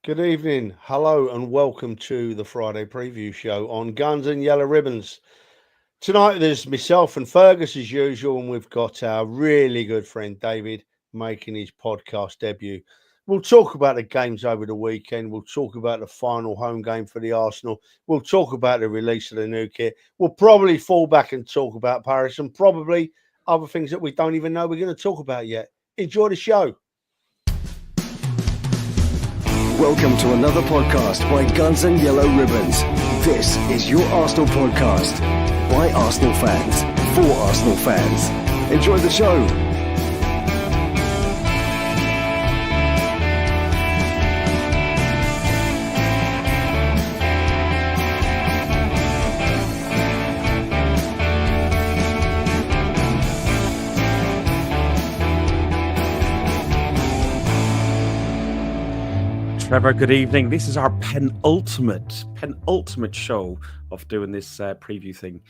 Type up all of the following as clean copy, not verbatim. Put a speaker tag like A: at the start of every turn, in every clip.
A: Good evening, hello, and welcome to the Friday preview show on Guns and Yellow Ribbons. Tonight there's myself and Fergus as usual, and we've got our really good friend David making his podcast debut. We'll talk about the games over the weekend. We'll talk about the final home game for the Arsenal. We'll talk about the release of the new kit. We'll probably fall back and talk about Paris and probably other things that we don't even know we're going to talk about yet. Enjoy the show.
B: Welcome to another podcast by Guns and Yellow Ribbons. This is your Arsenal podcast by Arsenal fans for Arsenal fans. Enjoy the show.
C: Trevor, good evening. This is our penultimate show of doing this preview thing.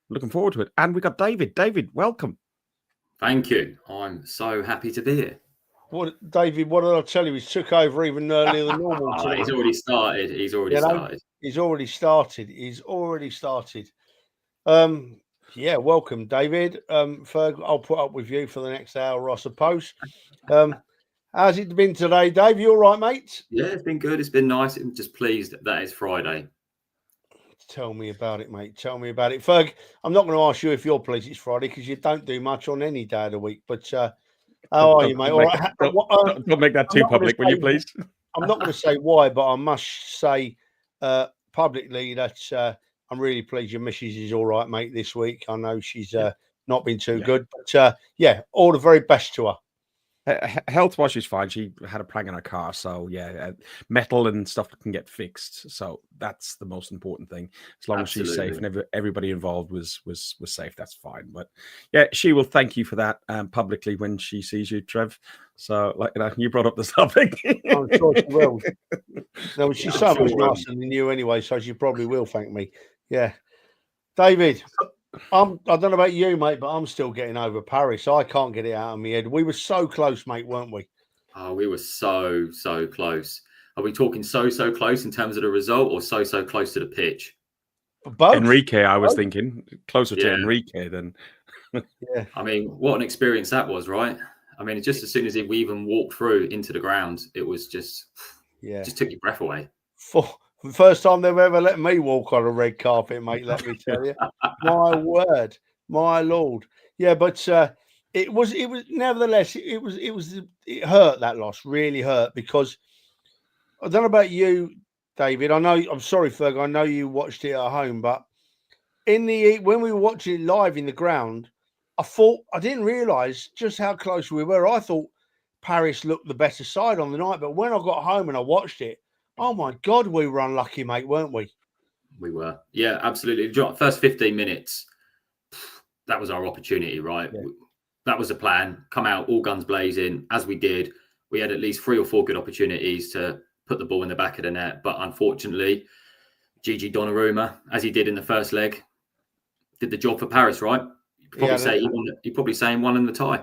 C: Looking forward to it. And we got David. David, welcome.
D: Thank you. I'm so happy to be here.
A: David, what did I tell you? He took over even earlier than normal.
D: He's already started. He's already
A: started. Yeah, welcome, David. Ferg, I'll put up with you for the next hour, I suppose. How's it been today, Dave? You all right, mate?
D: Yeah, it's been good. It's been nice. I'm just pleased that it's Friday.
A: Tell me about it, mate. Tell me about it. Ferg, I'm not going to ask you if you're pleased it's Friday because you don't do much on any day of the week. But how are you, mate? All right.
C: Don't make that too public, will you, please?
A: I'm not going to say why, but I must say publicly that I'm really pleased your missus is all right, mate, this week. I know she's not been too good. But, yeah, all the very best to her.
C: Health-wise, she's fine. She had a prank in her car, so metal and stuff can get fixed. So that's the most important thing. As long as she's safe and everybody involved was safe, that's fine. But yeah, she will thank you for that publicly when she sees you, Trev. So you brought up the topic.
A: I'm sure she will. No, she's so much nicer than you anyway, so she probably will thank me. Yeah, David. I don't know about you, mate, but I'm still getting over Paris. I can't get it out of my head. We were so close, mate, weren't we?
D: Oh, we were so close. Are we talking so close in terms of the result or so close to the pitch?
A: Both.
C: Enrique, I was thinking closer to Enrique than.
D: Yeah. I mean, what an experience that was, right? I mean, just as soon as we even walked through into the ground, it was just took your breath away.
A: First time they've ever let me walk on a red carpet, mate, let me tell you. My word, my Lord. Yeah, but it was nevertheless, it hurt, that loss, really hurt, because I don't know about you, David. I'm sorry, Ferg, I know you watched it at home, but when we were watching it live in the ground, I didn't realise just how close we were. I thought Paris looked the better side on the night, but when I got home and I watched it, oh, my God, we were unlucky, mate, weren't we?
D: We were. Yeah, absolutely. First 15 minutes, that was our opportunity, right? Yeah. That was the plan. Come out, all guns blazing, as we did. We had at least 3 or 4 good opportunities to put the ball in the back of the net. But unfortunately, Donnarumma, as he did in the first leg, did the job for Paris, right? You'd probably say he won in the tie.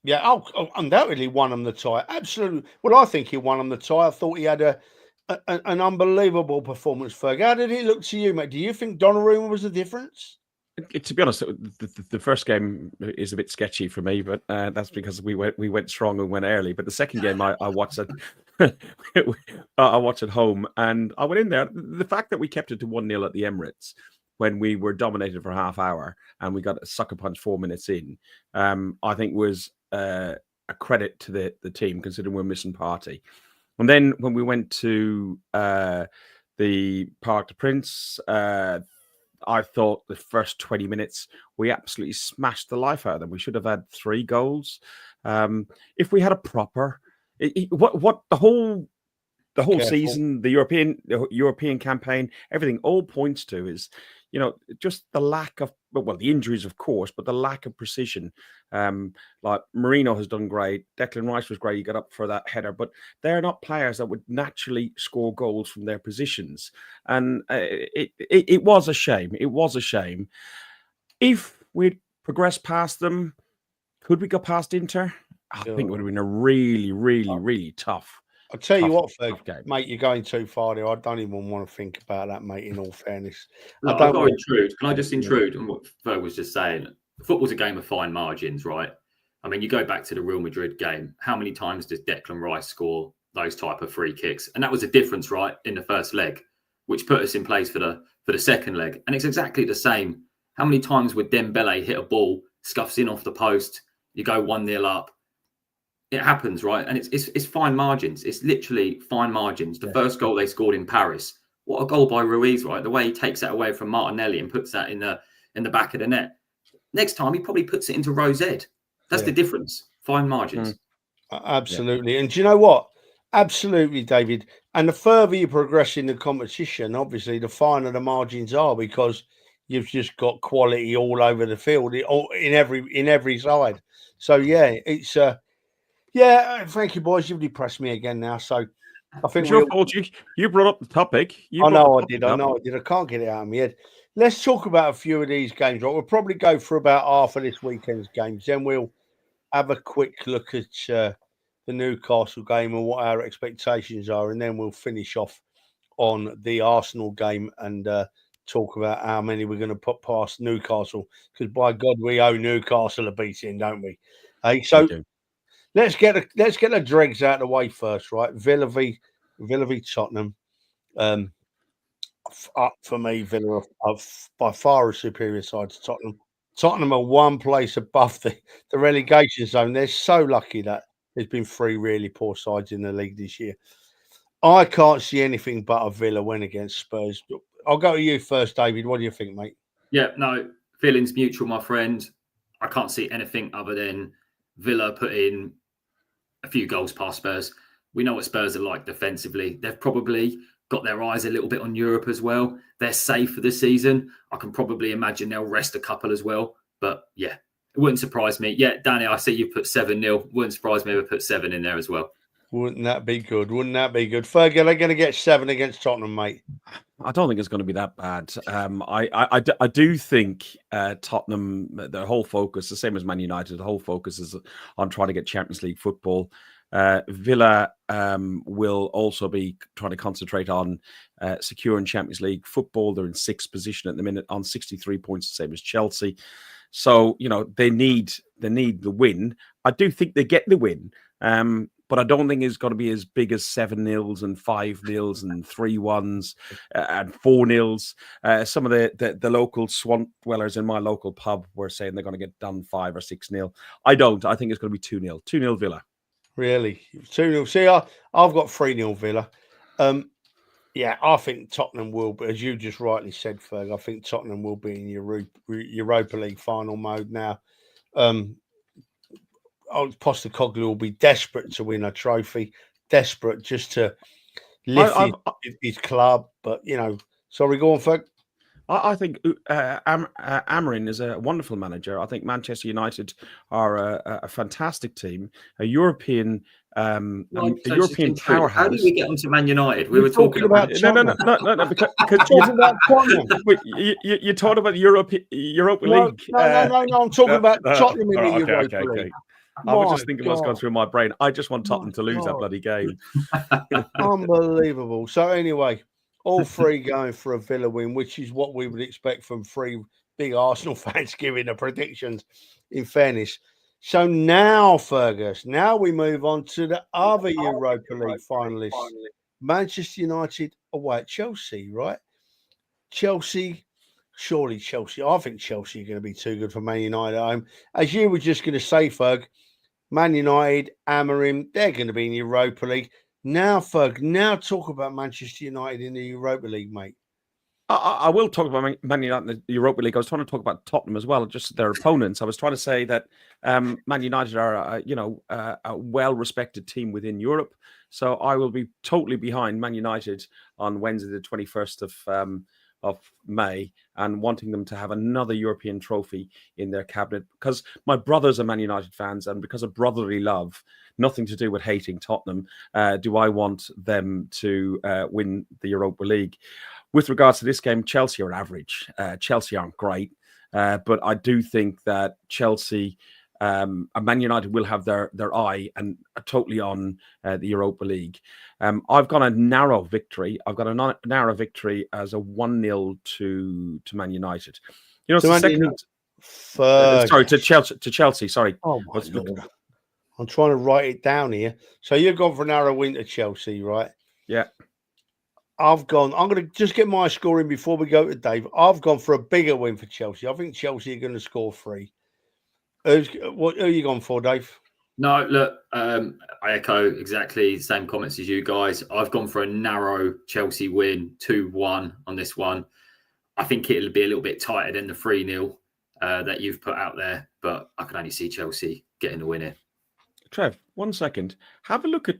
A: Yeah, undoubtedly won him the tie. Absolutely. Well, I think he won him the tie. I thought he had an unbelievable performance, Ferg. How did it look to you, mate? Do you think Donnarumma was the difference?
C: To be honest, the first game is a bit sketchy for me, but that's because we went strong and went early. But the second game I watched I watched at home, and I went in there. The fact that we kept it to 1-0 at the Emirates when we were dominated for half hour and we got a sucker punch 4 minutes in, I think was a credit to the team, considering we're missing Partey. And then when we went to the Parc des Princes, I thought the first 20 minutes we absolutely smashed the life out of them. We should have had 3 goals. If we had a proper, what the whole season, the European campaign, everything all points to is, just the lack of, well, the injuries, of course, but the lack of precision. Like Marino has done great. Declan Rice was great. He got up for that header, but they're not players that would naturally score goals from their positions. And it was a shame. It was a shame. If we'd progressed past them, could we go past Inter? I think it would have been a really, really, really tough
A: I'll tell you what,
C: tough game.
A: mate, you're going too far there. I don't even want to think about that, mate, in all fairness.
D: Look, I've got to intrude. Can I just intrude on what Ferg was just saying? Football's a game of fine margins, right? I mean, you go back to the Real Madrid game. How many times does Declan Rice score those type of free kicks? And that was a difference, right, in the first leg, which put us in place for the second leg. And it's exactly the same. How many times would Dembele hit a ball, scuffs in off the post, you go 1-0 up? It happens, right? And it's fine margins. It's literally fine margins. The first goal they scored in Paris, what a goal by Ruiz, right? The way he takes that away from Martinelli and puts that in the back of the net. Next time, he probably puts it into Rose Ed. That's the difference. Fine margins.
A: Absolutely. And do you know what? Absolutely, David. And the further you progress in the competition, obviously, the finer the margins are, because you've just got quality all over the field, in every side. So yeah, it's thank you, boys. You've depressed me again now. So I think
C: it's your fault. You brought up the topic.
A: I know I did. I can't get it out of my head. Let's talk about a few of these games. Right? We'll probably go for about half of this weekend's games. Then we'll have a quick look at the Newcastle game and what our expectations are, and then we'll finish off on the Arsenal game and talk about how many we're going to put past Newcastle, because by God, we owe Newcastle a beating, don't we? Hey, so let's get the dregs out of the way first, right? Villa v Tottenham. For me, Villa are by far a superior side to Tottenham. Tottenham are one place above the relegation zone. They're so lucky that there's been 3 really poor sides in the league this year. I can't see anything but a Villa win against Spurs. I'll go to you first, David. What do you think, mate?
D: Yeah, no, feelings mutual, my friend. I can't see anything other than Villa putting a few goals past Spurs. We know what Spurs are like defensively. They've probably got their eyes a little bit on Europe as well. They're safe for the season. I can probably imagine they'll rest a couple as well. But yeah, it wouldn't surprise me. Yeah, Danny, I see you put 7-0. Wouldn't surprise me if I put 7 in there as well.
A: Wouldn't that be good? Fergie, they're going to get 7 against Tottenham, mate.
C: I don't think it's going to be that bad. I do think Tottenham, their whole focus, the same as Man United, the whole focus is on trying to get Champions League football. Villa will also be trying to concentrate on securing Champions League football. They're in 6th position at the minute on 63 points, the same as Chelsea. So, they need the win. I do think they get the win. But I don't think it's going to be as big as 7-0s and 5-0s and 3-1s and 4-0s. Some of the local swamp dwellers in my local pub were saying they're going to get done 5 or 6-0. I don't. I think it's going to be 2-0. 2-0 Villa.
A: Really? 2-0. See, I've got 3-0 Villa. Yeah, I think Tottenham will, but as you just rightly said, Ferg, I think Tottenham will be in Europa League final mode now. Postecoglou will be desperate to win a trophy, desperate just to lift his club. But, sorry, go on, Ferg.
C: I think Amorim is a wonderful manager. I think Manchester United are a fantastic team, a European European powerhouse.
D: How did we get onto Man United? We were talking about
C: no, because you talked about Europa League.
A: No, I'm talking about Tottenham in the Europa League.
C: I was just thinking what's going through my brain. I just want Tottenham to lose that bloody game.
A: Unbelievable. So anyway, all 3 going for a Villa win, which is what we would expect from 3 big Arsenal fans giving the predictions, in fairness. So now, Fergus, we move on to the other Europa League finalists. Manchester United away at Chelsea, right? Surely Chelsea. I think Chelsea are going to be too good for Man United at home. As you were just going to say, Ferg, Man United, Amorim, they're going to be in Europa League. Now, Ferg, talk about Manchester United in the Europa League, mate.
C: I will talk about Man United in the Europa League. I was trying to talk about Tottenham as well, just their opponents. I was trying to say that Man United are, a well-respected team within Europe. So I will be totally behind Man United on Wednesday, the 21st of May, and wanting them to have another European trophy in their cabinet, because my brothers are Man United fans, and because of brotherly love, nothing to do with hating Tottenham, do I want them to win the Europa League. With regards to this game, Chelsea are average. Chelsea aren't great, but I do think that Chelsea and Man United will have their eye and totally on the Europa League. I've got a narrow victory. I've got a narrow victory as a 1-0 to Man United. You know, it's the second. Sorry, to Chelsea. Sorry.
A: Oh my Lord. I'm trying to write it down here. So you've gone for a narrow win to Chelsea, right?
C: Yeah.
A: I'm going to just get my scoring before we go to Dave. I've gone for a bigger win for Chelsea. I think Chelsea are going to score 3. Who are you gone for, Dave?
D: No, look, I echo exactly the same comments as you guys. I've gone for a narrow Chelsea win, 2-1 on this one. I think it'll be a little bit tighter than the 3-0 that you've put out there, but I can only see Chelsea getting the win here.
C: Trev, 1 second. Have a look at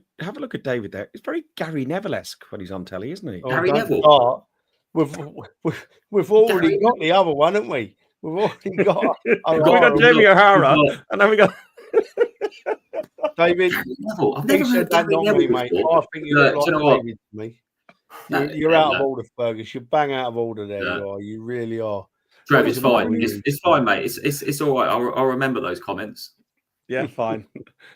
C: David there. It's very Gary Neville-esque when he's on telly, isn't he?
D: Gary Neville.
A: We've already got the other one, haven't we? We've already got.
C: We got Jamie O'Hara, and then we got
A: David.
D: I've never heard that
A: me, mate. I think you look like David to me. You're out of order, Fergus. You're bang out of order there. You are. You really are.
D: Trev, it's fine. It's fine, mate. It's all right. I'll remember those comments.
C: Yeah, fine.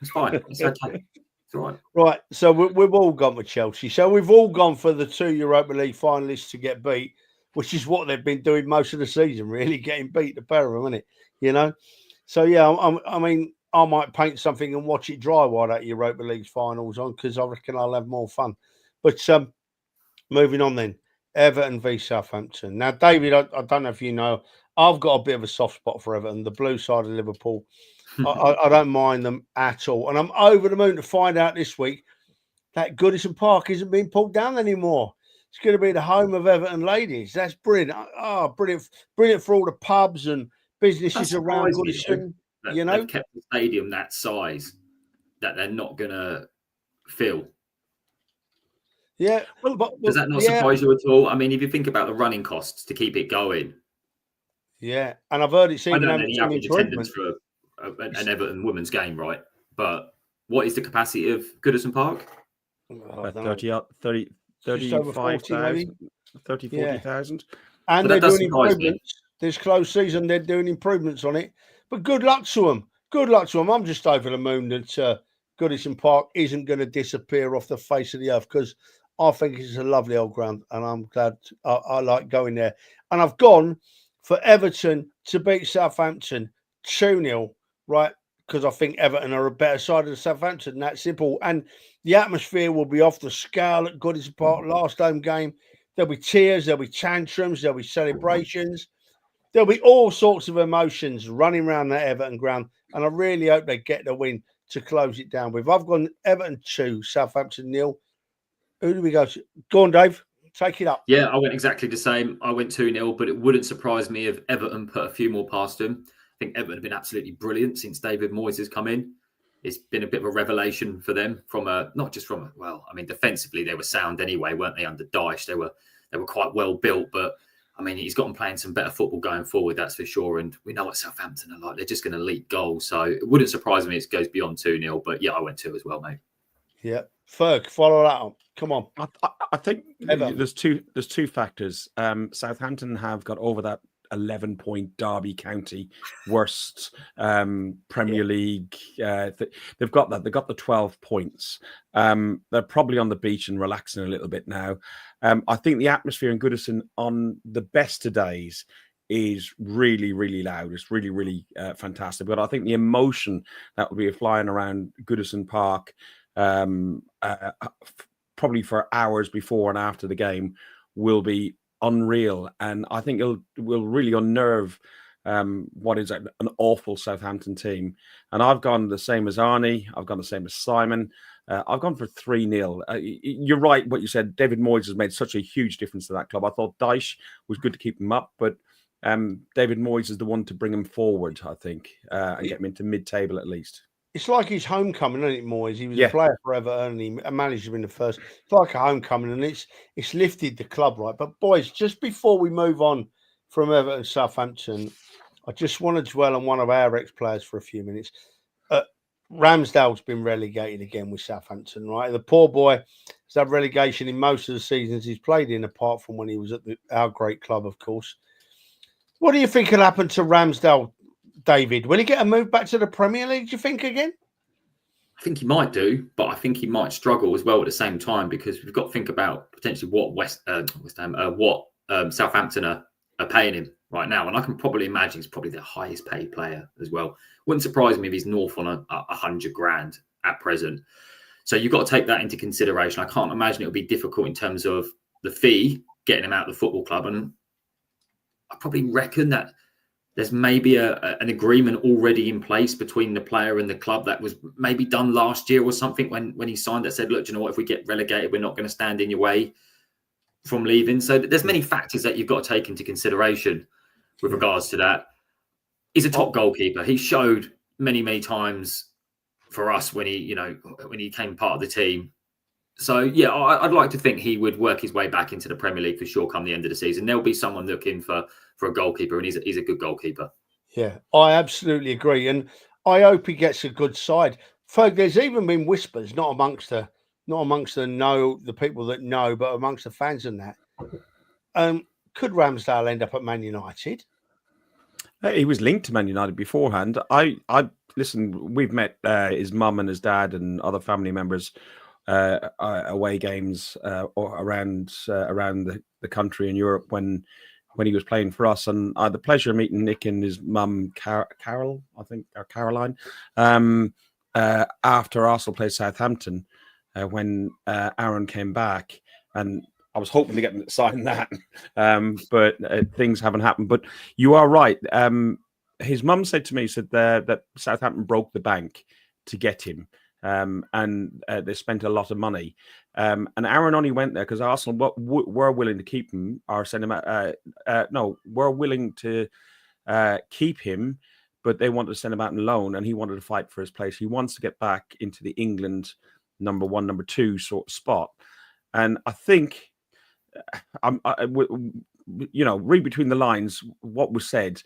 D: It's fine. It's okay. It's all right.
A: Right. So we've all gone with Chelsea. So we've all gone for the 2 Europa League finalists to get beat, which is what they've been doing most of the season, really, getting beat, the pair of them, isn't it? You know? So, yeah, I mean, I might paint something and watch it dry while that Europa League finals on, because I reckon I'll have more fun. But moving on then, Everton v Southampton. Now, David, I don't know if you know, I've got a bit of a soft spot for Everton, the blue side of Liverpool. I don't mind them at all. And I'm over the moon to find out this week that Goodison Park isn't being pulled down anymore. It's going to be the home of Everton ladies. That's brilliant. Oh, brilliant for all the pubs and businesses around Goodison. You know,
D: they've kept the stadium that size that they're not going to fill.
A: Yeah.
D: Does that not surprise you at all? I mean, if you think about the running costs to keep it going.
A: Yeah. And I've heard it's even
D: having some attendance for an Everton women's game, right? But what is the capacity of Goodison Park?
C: 35,000, 40,000.
A: And they're doing improvements. This close season, they're doing improvements on it. But good luck to them. Good luck to them. I'm just over the moon that Goodison Park isn't going to disappear off the face of the earth, because I think it's a lovely old ground, and I'm glad I like going there. And I've gone for Everton to beat Southampton 2-0, right? Because I think Everton are a better side of Southampton. That's simple. And the atmosphere will be off the scale at Goodison Park. Last home game, there'll be tears, there'll be tantrums, there'll be celebrations. There'll be all sorts of emotions running around that Everton ground. And I really hope they get the win to close it down with. I've gone Everton 2, Southampton 0. Who do we go to? Go on, Dave. Take it up.
D: Yeah, I went exactly the same. I went 2-0, but it wouldn't surprise me if Everton put a few more past them. I think Everton have been absolutely brilliant since David Moyes has come in. It's been a bit of a revelation for them defensively they were sound anyway, weren't they, under Dyche? They were quite well built, but I mean, he's got them playing some better football going forward, that's for sure. And we know what Southampton are like. They're just going to leak goals. So it wouldn't surprise me if it goes beyond 2-0. But yeah, I went 2 as well, mate.
A: Yeah. Ferg, follow that up. Come on.
C: I think there's two factors. Southampton have got over that 11-point Derby County worst Premier League. They've got that. They've got the 12 points. They're probably on the beach and relaxing a little bit now. I think the atmosphere in Goodison on the best of days is really, really loud. It's really, really fantastic. But I think the emotion that will be flying around Goodison Park probably for hours before and after the game will be unreal, and I think it will really unnerve what is an awful Southampton team. And I've gone the same as Arnie. I've gone the same as Simon. I've gone for 3-0. You're right, what you said. David Moyes has made such a huge difference to that club. I thought Dyche was good to keep him up, but David Moyes is the one to bring him forward, I think, and get him into mid-table at least.
A: It's like his homecoming, isn't it, Moyes? He was a player for Everton and he managed him in the first. It's like a homecoming, and it's lifted the club, right? But boys, just before we move on from Everton and Southampton, I just want to dwell on one of our ex-players for a few minutes. Ramsdale's been relegated again with Southampton, right? The poor boy has had relegation in most of the seasons he's played in, apart from when he was at our great club, of course. What do you think will happen to Ramsdale David, will he get a move back to the Premier League, do you think, again?
D: I think he might do, but I think he might struggle as well at the same time, because we've got to think about potentially what Southampton are paying him right now. And I can probably imagine he's probably the highest paid player as well. Wouldn't surprise me if he's north on 100 grand at present. So you've got to take that into consideration. I can't imagine it would be difficult in terms of the fee, getting him out of the football club. And I probably reckon that there's maybe an agreement already in place between the player and the club that was maybe done last year or something when he signed that said, look, you know what, if we get relegated, we're not going to stand in your way from leaving. So there's many factors that you've got to take into consideration with regards to that. He's a top goalkeeper. He showed many times for us when he came part of the team. So, yeah, I'd like to think he would work his way back into the Premier League for sure come the end of the season. There'll be someone looking for a goalkeeper, and he's a good goalkeeper.
A: Yeah, I absolutely agree. And I hope he gets a good side. Ferg, there's even been whispers, not amongst the people that know, but amongst the fans and that. Could Ramsdale end up at Man United?
C: He was linked to Man United beforehand. I listen, we've met his mum and his dad and other family members away games or around the country in Europe when he was playing for us, and I had the pleasure of meeting Nick and his mum Carol, I think, or Caroline, after Arsenal played Southampton when Aaron came back, and I was hoping to get him to sign that, but things haven't happened. But you are right. His mum said to me, that Southampton broke the bank to get him. And they spent a lot of money. And Aaron only went there because Arsenal were willing to keep him or send him out. Were willing to keep him, but they wanted to send him out on loan, and he wanted to fight for his place. He wants to get back into the England number 1, number 2 sort of spot. And I think, read between the lines what was said.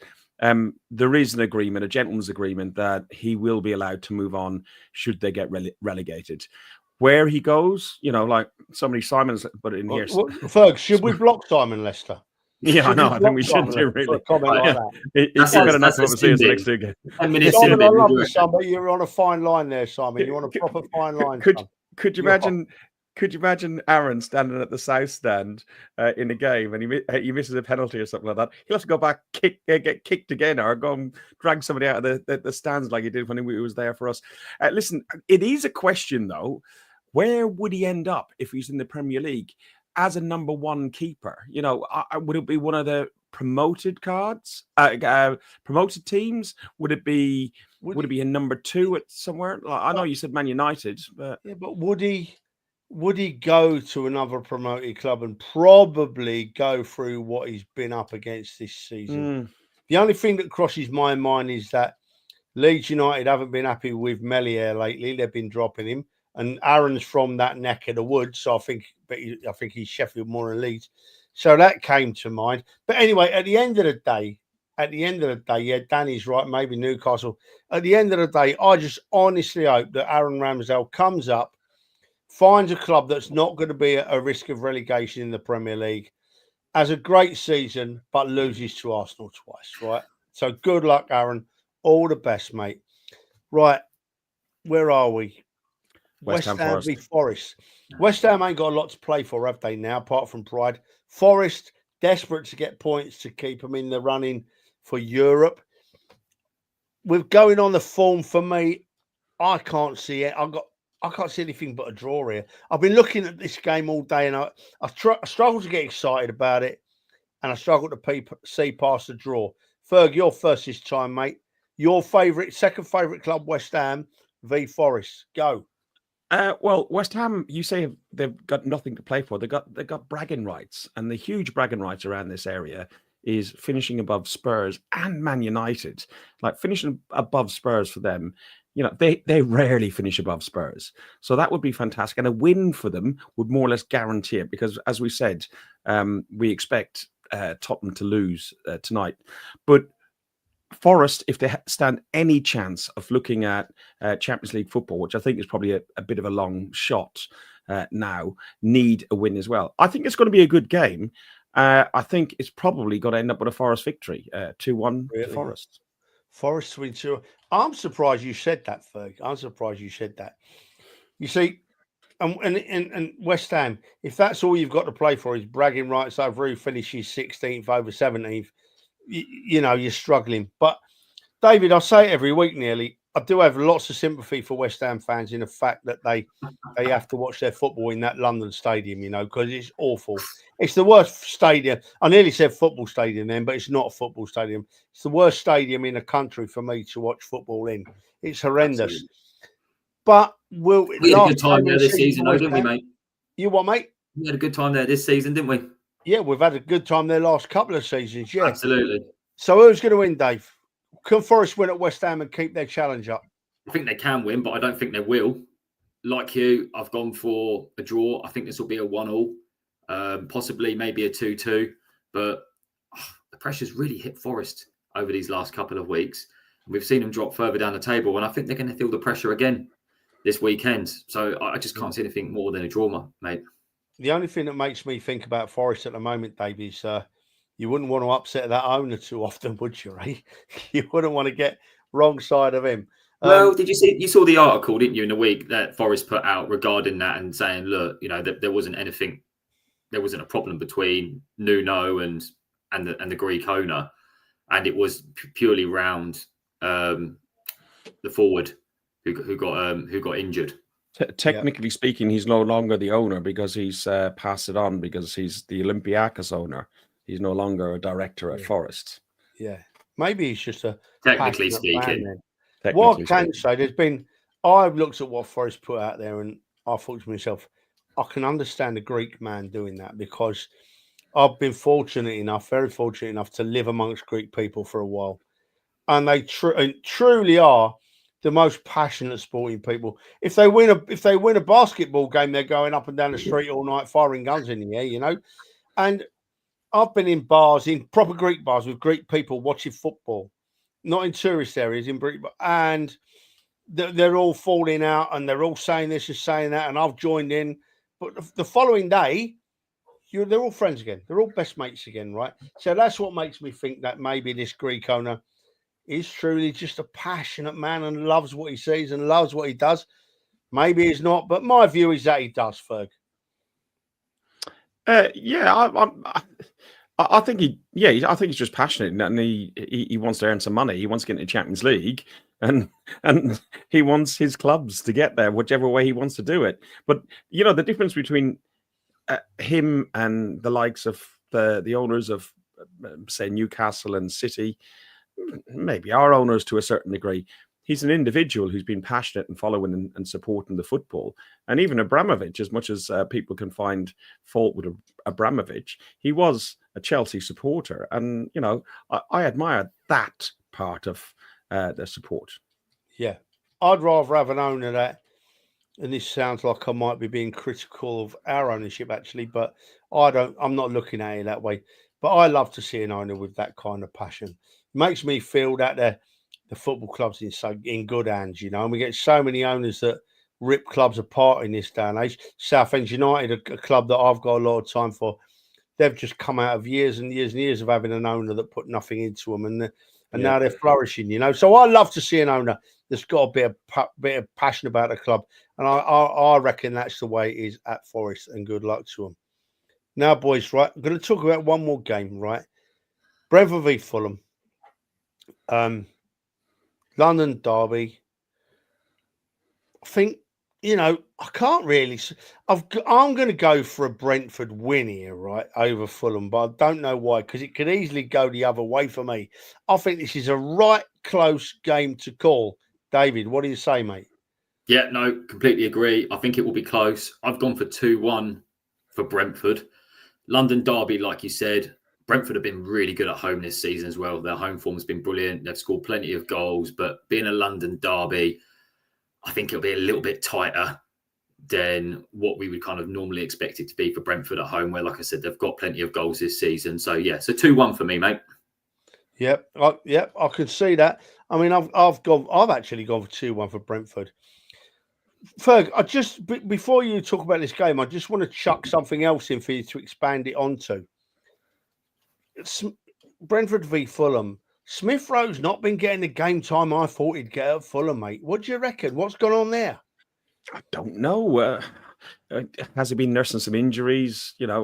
C: There is an agreement, a gentleman's agreement, that he will be allowed to move on should they get relegated. Where he goes, like somebody, Simon's put it in here.
A: Ferg, should we block Simon Lester?
C: Yeah, I know. I think we should do, really.
A: Comment like that.
C: He's got enough to see us next week.
A: Simon, I love you, son, but you're on a fine line there, Simon. You're on a proper fine line.
C: Could you imagine? Could you imagine Aaron standing at the south stand in a game and he misses a penalty or something like that? He'll have to go back, get kicked again, or go and drag somebody out of the stands like he did when he was there for us. Listen, it is a question, though. Where would he end up if he's in the Premier League as a number 1 keeper? Would it be one of the promoted promoted teams? Would it be a number 2 at somewhere? I know you said Man United, but
A: would he go to another promoted club and probably go through what he's been up against this season? The only thing that crosses my mind is that Leeds United haven't been happy with Melier lately. They've been dropping him, and Aaron's from that neck of the woods, so I think he's Sheffield more than Leeds. So that came to mind. But anyway, at the end of the day, yeah, Danny's right. Maybe Newcastle. At the end of the day, I just honestly hope that Aaron Ramsdale comes up, finds a club that's not going to be at a risk of relegation in the Premier League, has a great season, but loses to Arsenal twice, right? So good luck, Aaron. All the best, mate. Right, where are we? West Ham v Forest. West Ham ain't got a lot to play for, have they, now, apart from pride? Forest, desperate to get points to keep them in the running for Europe. With going on the form, for me, I can't see it. I can't see anything but a draw here. I've been looking at this game all day, and I struggle to get excited about it, and I struggle to see past the draw. Ferg, you're first this time, mate. Your second favourite club, West Ham v Forest. Go.
C: Well, West Ham, you say they've got nothing to play for. They've got bragging rights, and the huge bragging rights around this area is finishing above Spurs and Man United. Like, finishing above Spurs for them, they rarely finish above Spurs. So that would be fantastic. And a win for them would more or less guarantee it, because, as we said, we expect Tottenham to lose tonight. But Forest, if they stand any chance of looking at Champions League football, which I think is probably a bit of a long shot now, need a win as well. I think it's going to be a good game. I think it's probably going to end up with a Forest victory, 2-1
A: really?
C: Forest.
A: Forest to win 2. I'm surprised you said that, Ferg. I'm surprised you said that. You see, and West Ham, if that's all you've got to play for is bragging rights over who finishes 16th over 17th, you know, you're struggling. But, David, I say it every week nearly, I do have lots of sympathy for West Ham fans in the fact that they have to watch their football in that London stadium, you know, because it's awful. It's the worst stadium. I nearly said football stadium then, but it's not a football stadium. It's the worst stadium in the country for me to watch football in. It's horrendous.
D: Absolutely.
A: But
D: we had a good time there this season, though, didn't we, mate?
A: You what, mate?
D: We had a good time there this season, didn't we?
A: Yeah, we've had a good time there last couple of seasons, yeah.
D: Absolutely.
A: So who's going to win, Dave? Can Forest win at West Ham and keep their challenge up?
D: I think they can win, but I don't think they will. Like you, I've gone for a draw. I think this will be a 1-1, possibly maybe a 2-2. But the pressure's really hit Forest over these last couple of weeks. We've seen them drop further down the table, and I think they're going to feel the pressure again this weekend. So I just can't see anything more than a draw, mate.
A: The only thing that makes me think about Forest at the moment, Dave, is you wouldn't want to upset that owner too often, would you, eh? You wouldn't want to get wrong side of him.
D: Well, you saw the article, didn't you, in the week that Forest put out regarding that and saying, look, you know, that there wasn't a problem between Nuno and the Greek owner, and it was purely around the forward who got injured.
C: Technically speaking, he's no longer the owner because he's passed it on because he's the Olympiacos owner. He's no longer a director at Forest.
A: Yeah, maybe he's just a
D: technically speaking.
A: What I can say, I've looked at what Forest put out there, and I thought to myself, I can understand a Greek man doing that because I've been very fortunate enough to live amongst Greek people for a while, and they truly are the most passionate sporting people. If they win a basketball game, they're going up and down the street all night firing guns in the air, you know. And I've been in bars, in proper Greek bars with Greek people watching football, not in tourist areas, in Greek, and they're all falling out and they're all saying this and saying that, and I've joined in. But the following day, they're all friends again. They're all best mates again, right? So that's what makes me think that maybe this Greek owner is truly just a passionate man and loves what he sees and loves what he does. Maybe he's not, but my view is that he does, Ferg.
C: I think he's just passionate, and he wants to earn some money. He wants to get into the Champions League, and he wants his clubs to get there, whichever way he wants to do it. But you know, the difference between him and the likes of the owners of, say, Newcastle and City, maybe our owners to a certain degree. He's an individual who's been passionate and following and supporting the football. And even Abramovich, as much as people can find fault with Abramovich, he was a Chelsea supporter. And, you know, I admire that part of the support.
A: Yeah. I'd rather have an owner that, and this sounds like I might be being critical of our ownership, actually, but I'm not looking at it that way. But I love to see an owner with that kind of passion. It makes me feel that the football club's in good hands, you know, and we get so many owners that rip clubs apart in this day and age. Southend United, a club that I've got a lot of time for, they've just come out of years and years and years of having an owner that put nothing into them, and now they're flourishing, you know. So I love to see an owner that's got a bit of passion about the club, and I reckon that's the way it is at Forest, and good luck to them. Now, boys, right, I'm going to talk about one more game, right? Brentford v Fulham. London derby. I think, you know, I can't really. I'm going to go for a Brentford win here, right, over Fulham, but I don't know why, because it could easily go the other way for me. I think this is a right close game to call. David, what do you say, mate?
D: Yeah, no, completely agree. I think it will be close. I've gone for 2-1 for Brentford. London derby, like you said. Brentford have been really good at home this season as well. Their home form has been brilliant. They've scored plenty of goals, but being a London derby, I think it'll be a little bit tighter than what we would kind of normally expect it to be for Brentford at home, where, like I said, they've got plenty of goals this season. So, yeah, so 2-1 for me, mate.
A: Yep, I can see that. I mean, I've actually gone for 2-1 for Brentford. Ferg, before you talk about this game, I just want to chuck something else in for you to expand it onto. Brentford v Fulham. Smith Rowe's not been getting the game time I thought he'd get at Fulham, mate. What do you reckon? What's gone on there?
C: I don't know. Has he been nursing some injuries? Maybe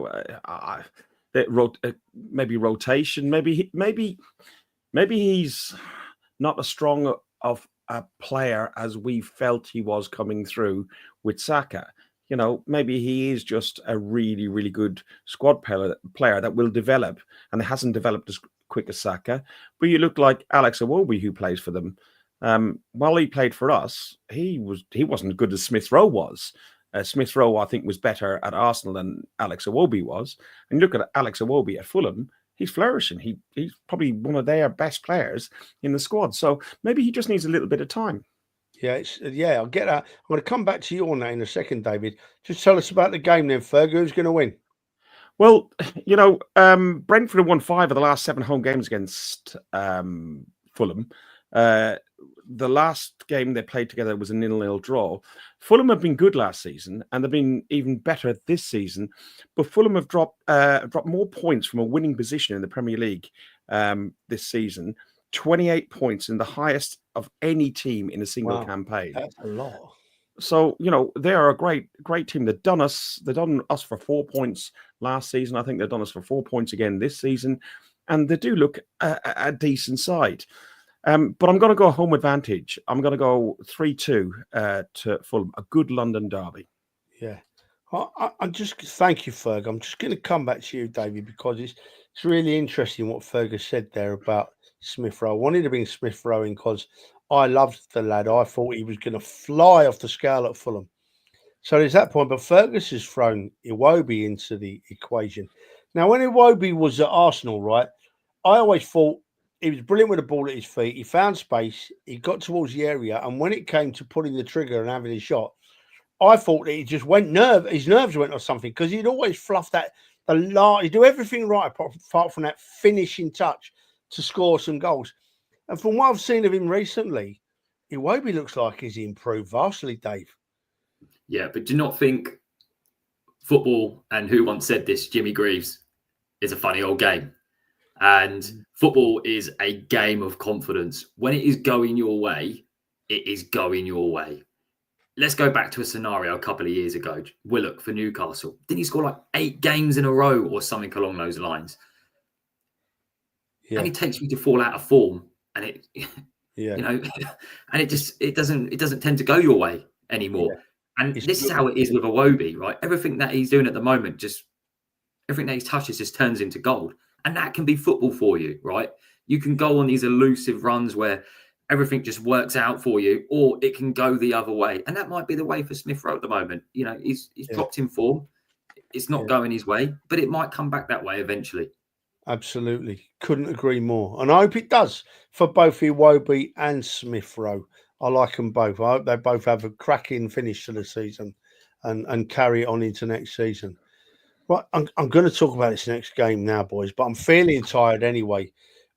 C: rotation. Maybe he's not as strong of a player as we felt he was coming through with Saka. Maybe he is just a really, really good squad player that will develop, and hasn't developed as quick as Saka. But you look like Alex Iwobi, who plays for them. While he played for us, he wasn't as good as Smith Rowe was. Smith Rowe, I think, was better at Arsenal than Alex Iwobi was. And you look at Alex Iwobi at Fulham, he's flourishing. He's probably one of their best players in the squad. So maybe he just needs a little bit of time.
A: Yeah, I'll get that. I'm going to come back to you on that in a second, David. Just tell us about the game then, Ferg. Who's going to win?
C: Well, Brentford have won 5 of the last 7 home games against Fulham. The last game they played together was a 0-0 draw. Fulham have been good last season, and they've been even better this season. But Fulham have dropped more points from a winning position in the Premier League this season. 28 points, in the highest of any team in a single campaign.
A: That's a lot.
C: So, they are a great team. They've done us for 4 points last season. I think they've done us for 4 points again this season. And they do look a decent side. But I'm going to go home advantage. I'm going to go 3-2 to Fulham, a good London derby.
A: Yeah. I'm just, thank you, Ferg. I'm just going to come back to you, David, because it's really interesting what Fergus said there about Smith Rowe. I wanted to bring Smith Rowe in because I loved the lad. I thought he was going to fly off the scale at Fulham. So there's that point. But Fergus has thrown Iwobi into the equation. Now, when Iwobi was at Arsenal, right, I always thought he was brilliant with the ball at his feet. He found space. He got towards the area. And when it came to pulling the trigger and having a shot, I thought that he just went his nerves went or something, because he'd always fluff he'd do everything right apart from that finishing touch to score some goals. And from what I've seen of him recently, Iwobi looks like he's improved vastly, Dave.
D: Yeah, but do you not think football, and who once said this, Jimmy Greaves, is a funny old game? And football is a game of confidence. When it is going your way, it is going your way. Let's go back to a scenario a couple of years ago. Willock for Newcastle. Didn't he score like 8 games in a row or something along those lines? Yeah. And he takes you to fall out of form, and it, and it doesn't tend to go your way anymore. Yeah. And this is how it is with Iwobi, right? Everything that he's doing at the moment, everything that he touches just turns into gold. And that can be football for you, right? You can go on these elusive runs where everything just works out for you, or it can go the other way. And that might be the way for Smith Rowe at the moment. He's dropped in form. It's not going his way, but it might come back that way eventually.
A: Absolutely. Couldn't agree more. And I hope it does for both Iwobi and Smith Rowe. I like them both. I hope they both have a cracking finish to the season and carry it on into next season. Right, I'm going to talk about this next game now, boys, but I'm feeling tired anyway.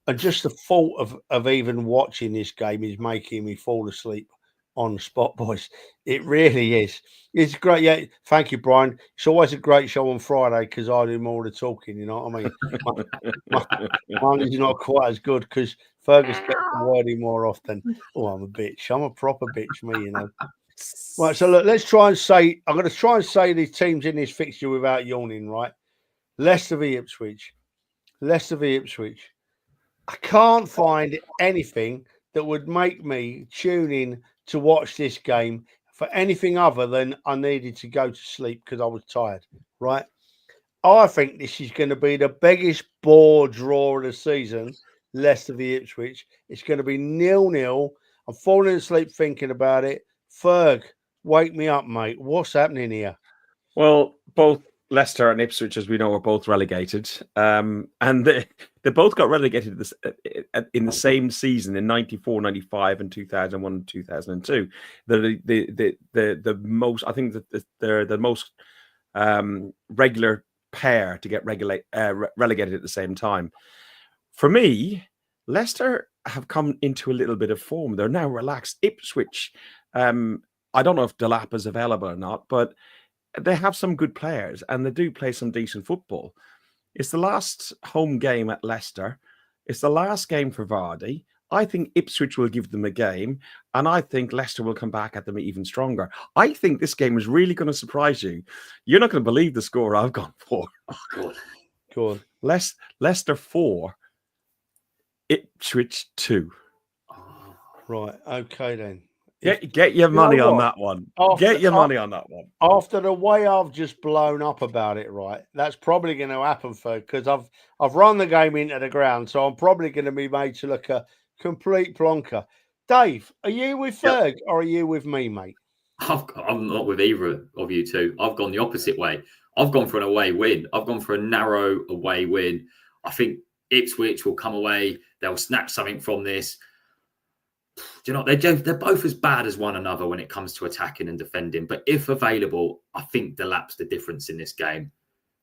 A: And just the thought of even watching this game is making me fall asleep on the spot, boys. It really is. It's great. Yeah, thank you, Brian. It's always a great show on Friday because I do more of the talking, you know what I mean? Mine is not quite as good because Fergus gets the wording more often. Oh, I'm a bitch. I'm a proper bitch, me, you know. Right, so look, let's try and say, I'm going to try and say these teams in this fixture without yawning, right? Leicester v Ipswich. I can't find anything that would make me tune in to watch this game for anything other than I needed to go to sleep because I was tired, right? I think this is going to be the biggest bore draw of the season, Leicester v Ipswich. It's going to be 0-0. I'm falling asleep thinking about it. Ferg, wake me up, mate. What's happening here?
C: Well, both Leicester and Ipswich, as we know, are both relegated. And they both got relegated in the same season in 94, 95 and 2001 and 2002. The most, I think that they're the most regular pair to get relegated at the same time. For me, Leicester have come into a little bit of form. They're now relaxed. Ipswich, I don't know if Delap is available or not, but they have some good players and they do play some decent football. It's the last home game at Leicester. It's the last game for Vardy. I think Ipswich will give them a game, and I think Leicester will come back at them even stronger. I think this game is really going to surprise you. You're not going to believe the score I've gone for.
A: Go on.
C: Leicester 4, Ipswich 2.
A: Right. Okay then.
C: Get your money on that one. Get your money on that one.
A: After the way I've just blown up about it, right? That's probably going to happen because I've run the game into the ground, so I'm probably going to be made to look a complete plonker. Dave, are you with Ferg or are you with me, mate?
D: I'm not with either of you two. I've gone the opposite way. I've gone for an away win. I've gone for a narrow away win. I think Ipswich will come away. They'll snatch something from this. Do you know, they're both as bad as one another when it comes to attacking and defending. But if available, I think Delap's the difference in this game.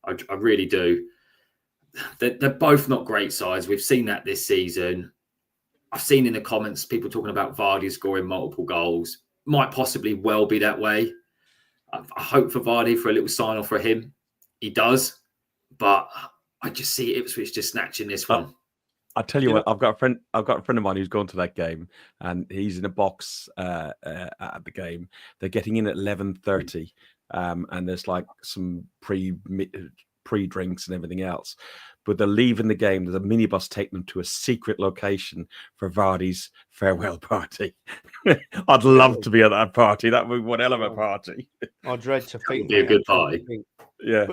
D: I really do. They're both not great sides. We've seen that this season. I've seen in the comments people talking about Vardy scoring multiple goals. Might possibly well be that way. I hope for Vardy for a little sign off for him. He does. But I just see Ipswich just snatching this one.
C: I tell you what, I've got a friend of mine who's gone to that game, and he's in a box at the game. They're getting in at 11:30, and there's like some pre-drinks and everything else. But they're leaving the game. There's a minibus taking them to a secret location for Vardy's farewell party. I'd love to be at that party. That would be one hell of a party.
A: I dread to think.
D: It'd be a good party.
C: Yeah.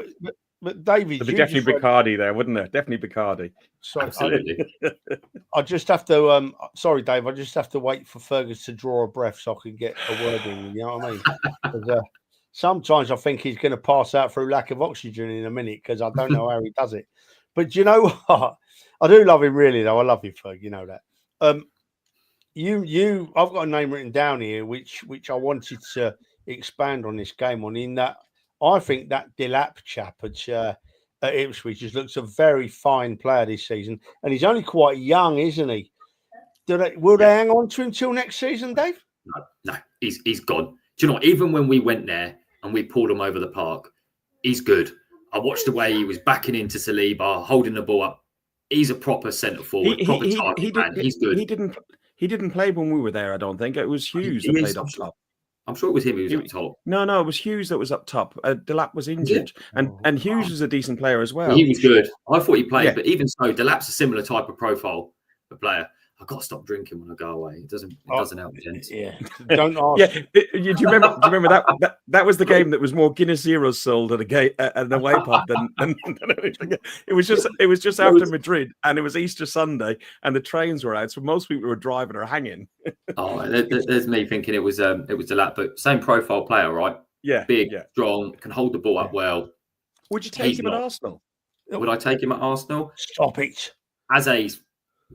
A: But David,
C: there'd be definitely Bacardi there, wouldn't there? Definitely Bacardi.
A: Sorry,
D: absolutely.
A: I just have to. Sorry, Dave. I just have to wait for Fergus to draw a breath so I can get a word in. You know what I mean? Sometimes I think he's going to pass out through lack of oxygen in a minute because I don't know how he does it. But do you know what? I do love him really, though. I love you, Ferg. You know that. I've got a name written down here, which I wanted to expand on this game on. In that, I think that Delap chap at Ipswich just looks a very fine player this season, and he's only quite young, isn't he? Will they hang on to him till next season, Dave?
D: No, he's gone. Do you know what? Even when we went there and we pulled him over the park, he's good. I watched the way he was backing into Saliba, holding the ball up. He's a proper centre forward, proper target man. He's good.
C: He didn't play when we were there, I don't think. It was Hughes that played up top.
D: I'm sure it was him who was up top.
C: No, it was Hughes that was up top. Delap was injured. And Hughes was a decent player as well.
D: He was good. I thought he played, but even so, Delap's a similar type of profile of player. I've got to stop drinking when I go away. It doesn't help, gents.
A: Yeah. Don't ask.
C: Do you remember that? That was the game that was more Guinness Zeros sold at an away pub than it was just after Madrid, and it was Easter Sunday, and the trains were out, so most people were driving or hanging.
D: There's me thinking it was Delap, but same profile player, right?
C: Yeah,
D: big, strong, can hold the ball up well.
C: Would you take him at Arsenal?
D: Would I take him at Arsenal?
A: Stop it.
D: As a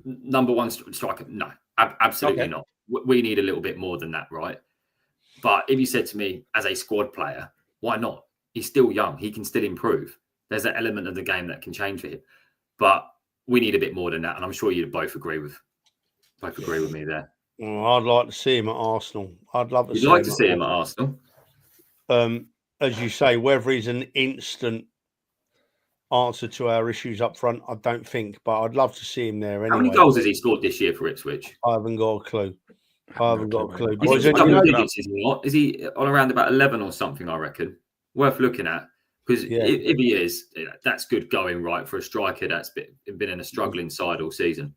D: number one striker? No, absolutely not. We need a little bit more than that, right? But if you said to me, as a squad player, why not? He's still young. He can still improve. There's an element of the game that can change for him. But we need a bit more than that. And I'm sure you'd both agree with me there.
A: I'd like to see him at Arsenal. I'd love to
D: see him at Arsenal.
A: As you say, whether he's an instant answer to our issues up front, I don't think, but I'd love to see him there anyway.
D: How many goals has he scored this year for Ipswich?
A: I haven't got a clue.
D: Is he double digits, is he not? Is he on around about 11 or something, I reckon? Worth looking at. Because if he is, that's good going, right, for a striker that's been in a struggling side all season.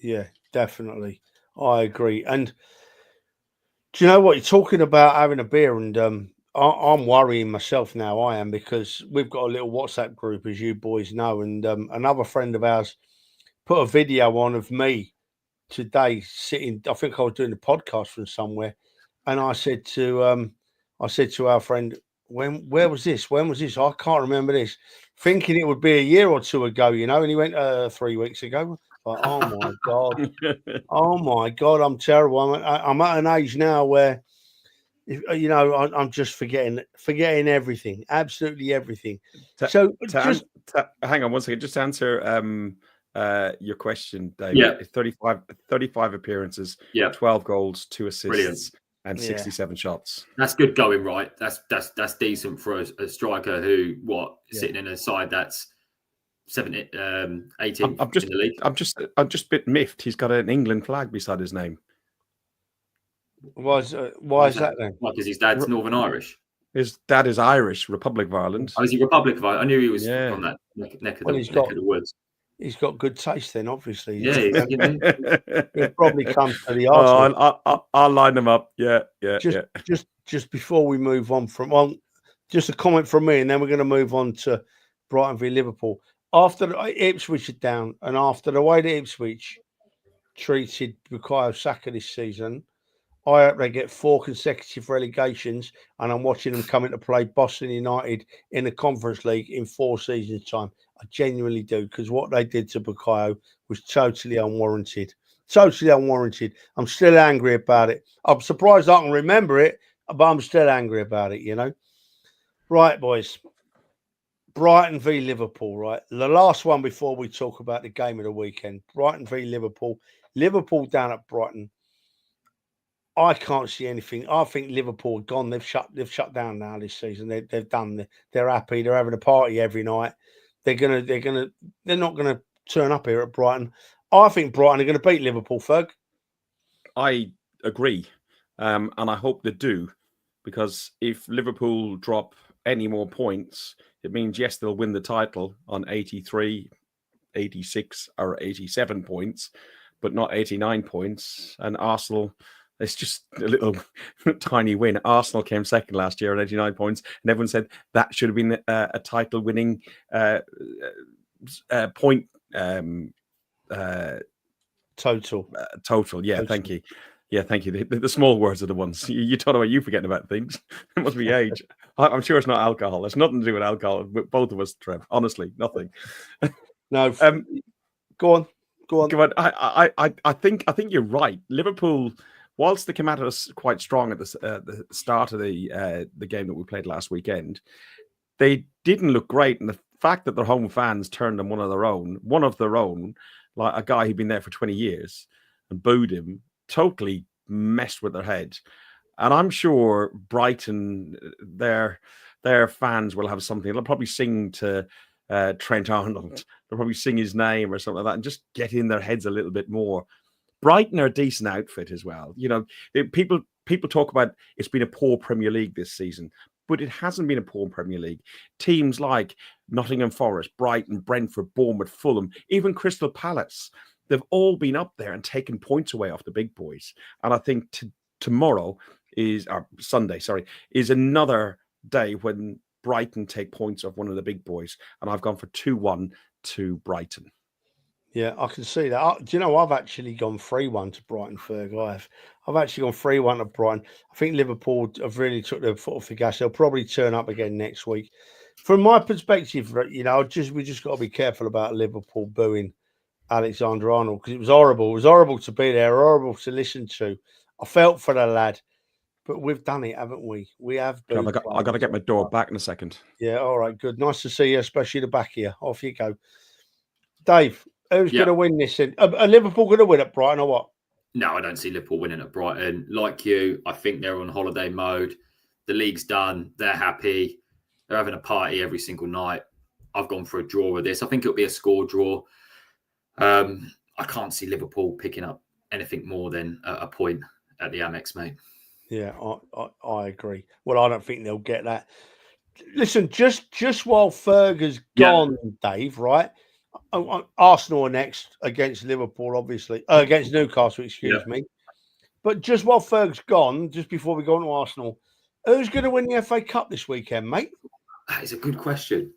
A: Yeah, definitely. I agree. And do you know what? You're talking about having a beer, and I'm worrying myself now. I am, because we've got a little WhatsApp group, as you boys know, and another friend of ours put a video on of me today sitting. I think I was doing a podcast from somewhere, and I said to our friend, where was this? When was this? I can't remember this. Thinking it would be a year or two ago, you know, and he went 3 weeks ago. Like, oh my god, oh my god, I'm terrible. I'm at an age now where, you know, I'm just forgetting everything, absolutely everything. Hang
C: on one second, just to answer your question, David.
D: Yeah.
C: 35 appearances, 12 goals, 2 assists.
D: Brilliant.
C: And 67 shots.
D: That's good going, right? That's decent for a striker who sitting in a side that's 18th
C: I'm just,
D: in the league.
C: I'm just a bit miffed. He's got an England flag beside his name.
A: Why is that then?
D: Why? Because his dad's Northern Irish.
C: His dad is Irish, Republic of Ireland.
D: Oh, is he Republic of Ireland? I knew he was from that neck of the woods.
A: He's got good taste then, obviously.
D: Yeah,
A: he'll probably come to the
C: Arsenal. I'll line them up. Yeah.
A: Just before we move on just a comment from me, and then we're going to move on to Brighton v Liverpool. After Ipswich are down, and after the way that Ipswich treated Bukayo Saka this season, I hope they get 4 consecutive relegations, and I'm watching them come into play Boston United in the Conference League in 4 seasons' time. I genuinely do, because what they did to Bukayo was totally unwarranted. Totally unwarranted. I'm still angry about it. I'm surprised I can remember it, but I'm still angry about it, you know. Right, boys. Brighton v Liverpool, right? The last one before we talk about the game of the weekend. Brighton v Liverpool. Liverpool down at Brighton. I can't see anything. I think Liverpool are gone. They've shut down now this season. They've done. They're happy. They're having a party every night. They're not gonna turn up here at Brighton. I think Brighton are going to beat Liverpool, Ferg.
C: I agree, and I hope they do, because if Liverpool drop any more points, it means yes, they'll win the title on 83, 86, or 87 points, but not 89 points. And Arsenal, it's just a little tiny win. Arsenal came second last year at 89 points, and everyone said that should have been a title-winning point
A: total.
C: Yeah, thank you. Yeah, thank you. The small words are the ones. You don't know what you forgetting about things. It must be age. I'm sure it's not alcohol. It's nothing to do with alcohol. Both of us, Trev. Honestly, nothing.
A: No. Go on.
C: I think you're right. Liverpool, whilst they came at us quite strong at the start of the game that we played last weekend, they didn't look great. And the fact that their home fans turned them one of their own, like a guy who'd been there for 20 years and booed him, totally messed with their head. And I'm sure Brighton, their fans will have something. They'll probably sing to Trent Arnold. They'll probably sing his name or something like that and just get in their heads a little bit more. Brighton are a decent outfit as well. You know, people talk about it's been a poor Premier League this season, but it hasn't been a poor Premier League. Teams like Nottingham Forest, Brighton, Brentford, Bournemouth, Fulham, even Crystal Palace, they've all been up there and taken points away off the big boys. And I think Sunday is another day when Brighton take points off one of the big boys. And I've gone for 2-1 to Brighton.
A: Yeah, I can see that. Do you know, I've actually gone 3-1 to Brighton, Ferg. I've actually gone 3-1 to Brighton. I think Liverpool have really took their foot off the gas. They'll probably turn up again next week. From my perspective, you know, we just got to be careful about Liverpool booing Alexander Arnold, because it was horrible. It was horrible to be there, horrible to listen to. I felt for the lad, but we've done it, haven't we? We have.
C: I got to get my door back in a second.
A: Yeah, all right, good. Nice to see you, especially the back here. Off you go. Dave, who's going to win this? Are Liverpool going to win at Brighton or what?
D: No, I don't see Liverpool winning at Brighton. Like you, I think they're on holiday mode. The league's done. They're happy. They're having a party every single night. I've gone for a draw with this. I think it'll be a score draw. I can't see Liverpool picking up anything more than a point at the Amex, mate.
A: Yeah, I agree. Well, I don't think they'll get that. Listen, just while Ferg has gone, Dave, right? Arsenal are next against Liverpool, obviously. Against Newcastle, excuse me. But just while Ferg's gone, just before we go on to Arsenal, who's going to win the FA Cup this weekend, mate?
D: That is a good question.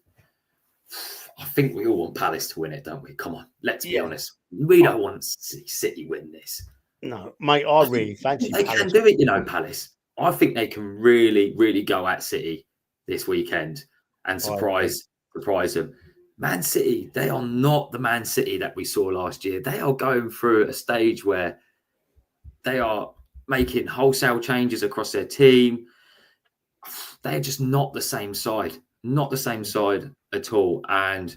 D: I think we all want Palace to win it, don't we? Come on, let's be honest. We don't want to see City win this.
A: No, mate, I really fancy
D: Palace. They can do it, you know, Palace. I think they can really, really go at City this weekend and surprise them. Man City, they are not the Man City that we saw last year. They are going through a stage where they are making wholesale changes across their team. They're just not the same side. Not the same side at all. And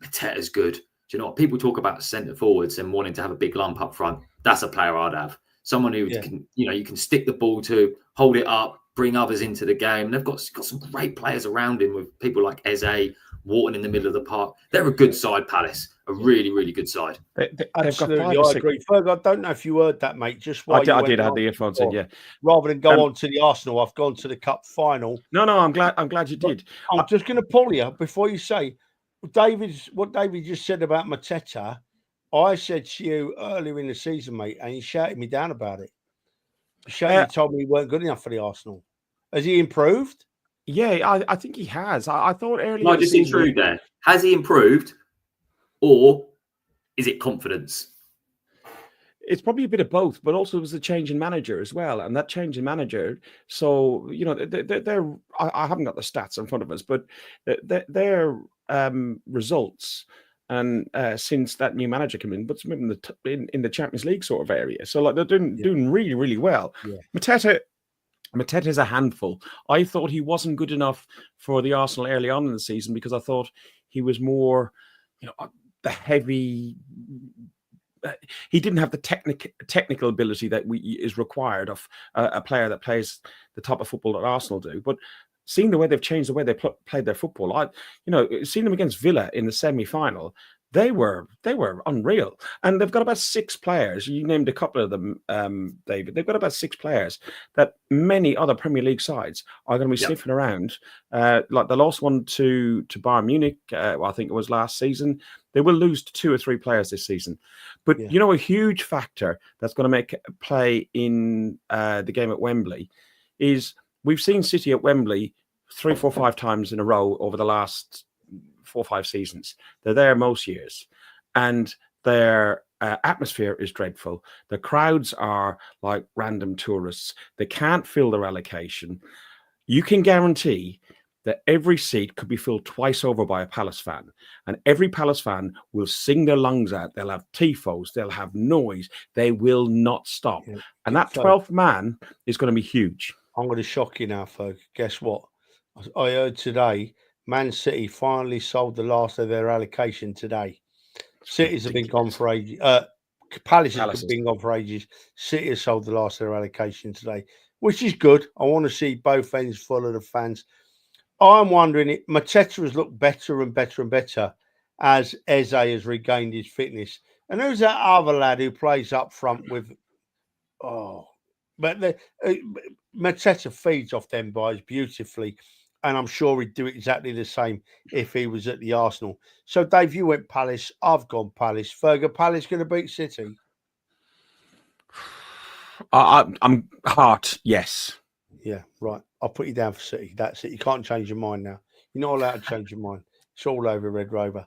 D: Mateta's good. Do you know what? People talk about centre forwards and wanting to have a big lump up front. That's a player I'd have. Someone who can, you know, you can stick the ball to, hold it up, bring others into the game. They've got some great players around him with people like Eze, Wharton in the middle of the park. They're a good side, Palace. A really, really good side.
C: They've got
A: Absolutely,
C: 5 or 6.
A: I agree. Ferg, I don't know if you heard that, mate. Just while
C: I did have the earphones in, yeah.
A: Rather than go on to the Arsenal, I've gone to the cup final.
C: No, I'm glad you did.
A: I'm just going to pull you before you say what David just said about Mateta. I said to you earlier in the season, mate, and you shouted me down about it. You told me he weren't good enough for the Arsenal. Has he improved?
C: Yeah, I think he has. I thought earlier.
D: No, just intrude there. Has he improved, or is it confidence?
C: It's probably a bit of both, but also it was a change in manager as well, and that change in manager. So they're I haven't got the stats in front of us, but their results and since that new manager came in, puts them in the Champions League sort of area. So like they're doing really, really well. Yeah. Mateta is a handful. I thought he wasn't good enough for the Arsenal early on in the season because I thought he was more, the heavy. He didn't have the technical ability that is required of a player that plays the type of football that Arsenal do. But seeing the way they've changed the way they played their football, seeing them against Villa in the semi-final, they were unreal. And they've got about 6 players. You named a couple of them, David. They've got about 6 players that many other Premier League sides are going to be sniffing around. Like they lost one to Bayern Munich, I think it was last season. They will lose 2 or 3 players this season. But, a huge factor that's going to make play in the game at Wembley is we've seen City at Wembley 3, 4, 5 times in a row over the last 4 or 5 seasons. They're there most years. And their atmosphere is dreadful. The crowds are like random tourists. They can't fill their allocation. You can guarantee that every seat could be filled twice over by a Palace fan. And every Palace fan will sing their lungs out. They'll have tifos. They'll have noise. They will not stop. Yeah. And that 12th man is going to be huge.
A: I'm going to shock you now, folks. Guess what? I heard today, Man City finally sold the last of their allocation today. Cities have been gone for ages. Palace has been gone for ages. City has sold the last of their allocation today, which is good. I want to see both ends full of the fans. I'm wondering if Mateta has looked better and better and better as Eze has regained his fitness. And who's that other lad who plays up front with? But Mateta feeds off them guys beautifully, and I'm sure he'd do exactly the same if he was at the Arsenal. So, Dave, you went Palace. I've gone Palace. Fergus, Palace going to beat City?
C: I'm Heart, yes.
A: Yeah, right. I'll put you down for City. That's it. You can't change your mind now. You're not allowed to change your mind. It's all over, Red Rover.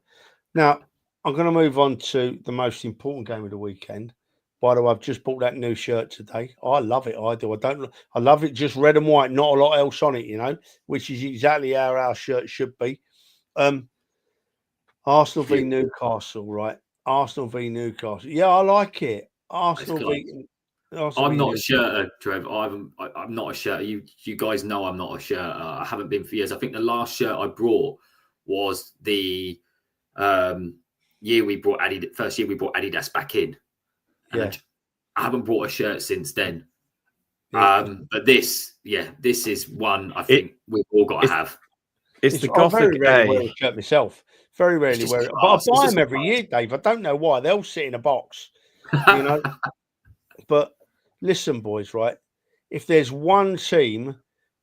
A: Now, I'm going to move on to the most important game of the weekend. By the way, I've just bought that new shirt today. I love it. I do. I love it just red and white, not a lot else on it, which is exactly how our shirt should be. Arsenal v Newcastle, right? Arsenal v Newcastle. Yeah, I like it. Arsenal v...
D: I'm not a shirter, Trev. I'm not a shirter. You guys know I'm not a shirter. I haven't been for years. I think the last shirt I brought was the year we brought Adidas back in. And I haven't brought a shirt since then. But this is one I think we've all got to have.
C: It's the Gothic. I very
A: rarely wear a shirt myself. Very rarely wear it. But I buy them every year, Dave. I don't know why. They'll sit in a box, But listen, boys, right? If there's one team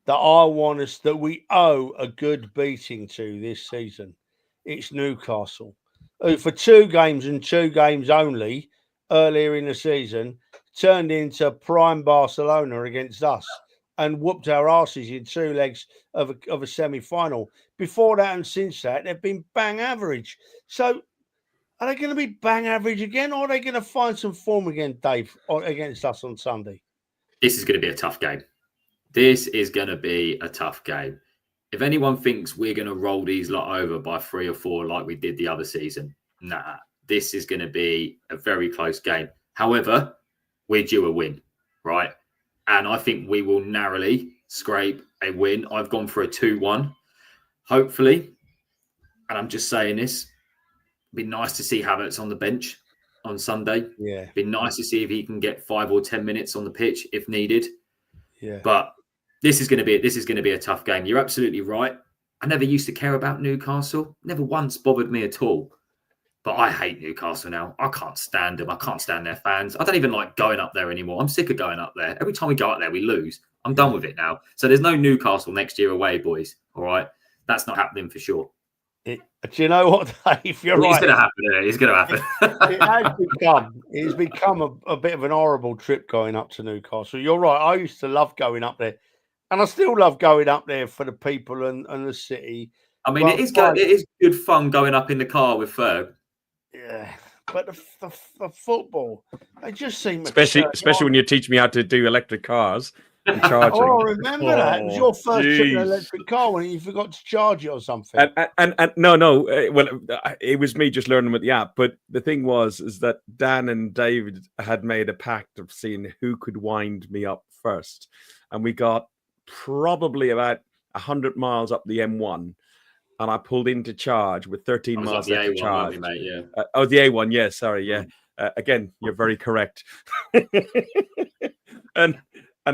A: that I want us that we owe a good beating to this season, it's Newcastle, who for 2 games and 2 games only earlier in the season turned into prime Barcelona against us and whooped our asses in 2 legs of a semi-final. Before that and since that, they've been bang average. So are they going to be bang average again, or are they going to find some form again, Dave, against us on Sunday?
D: This is going to be a tough game. This is going to be a tough game. If anyone thinks we're going to roll these lot over by 3 or 4 like we did the other season, nah. This is going to be a very close game. However, we're due a win, right? And I think we will narrowly scrape a win. I've gone for a 2-1. Hopefully, and I'm just saying this, be nice to see Havertz on the bench on Sunday.
A: Yeah.
D: Be nice to see if he can get 5 or 10 minutes on the pitch if needed.
A: Yeah.
D: But This is going to be a tough game. You're absolutely right. I never used to care about Newcastle. Never once bothered me at all. But I hate Newcastle now. I can't stand them. I can't stand their fans. I don't even like going up there anymore. I'm sick of going up there. Every time we go up there, we lose. I'm done with it now. So there's no Newcastle next year away, boys. All right? That's not happening for sure.
A: Do you know what, Dave? You're right.
D: It's going to happen. It's going to happen.
A: It's become a bit of an horrible trip going up to Newcastle. You're right. I used to love going up there. And I still love going up there for the people and the city.
D: I mean, it is good fun going up in the car with Ferg.
A: Yeah, but the football, they just seem
C: especially when you teach me how to do electric cars and charging.
A: Oh, remember that? It was your first trip in an electric car when you forgot to charge it or something.
C: And no, well, it was me just learning with the app. But the thing is that Dan and David had made a pact of seeing who could wind me up first, and we got probably about 100 miles up the M1. And I pulled into charge with 13 miles left to charge.
D: Mate, yeah.
C: The A1, yeah, sorry, yeah. Again, you're very correct. and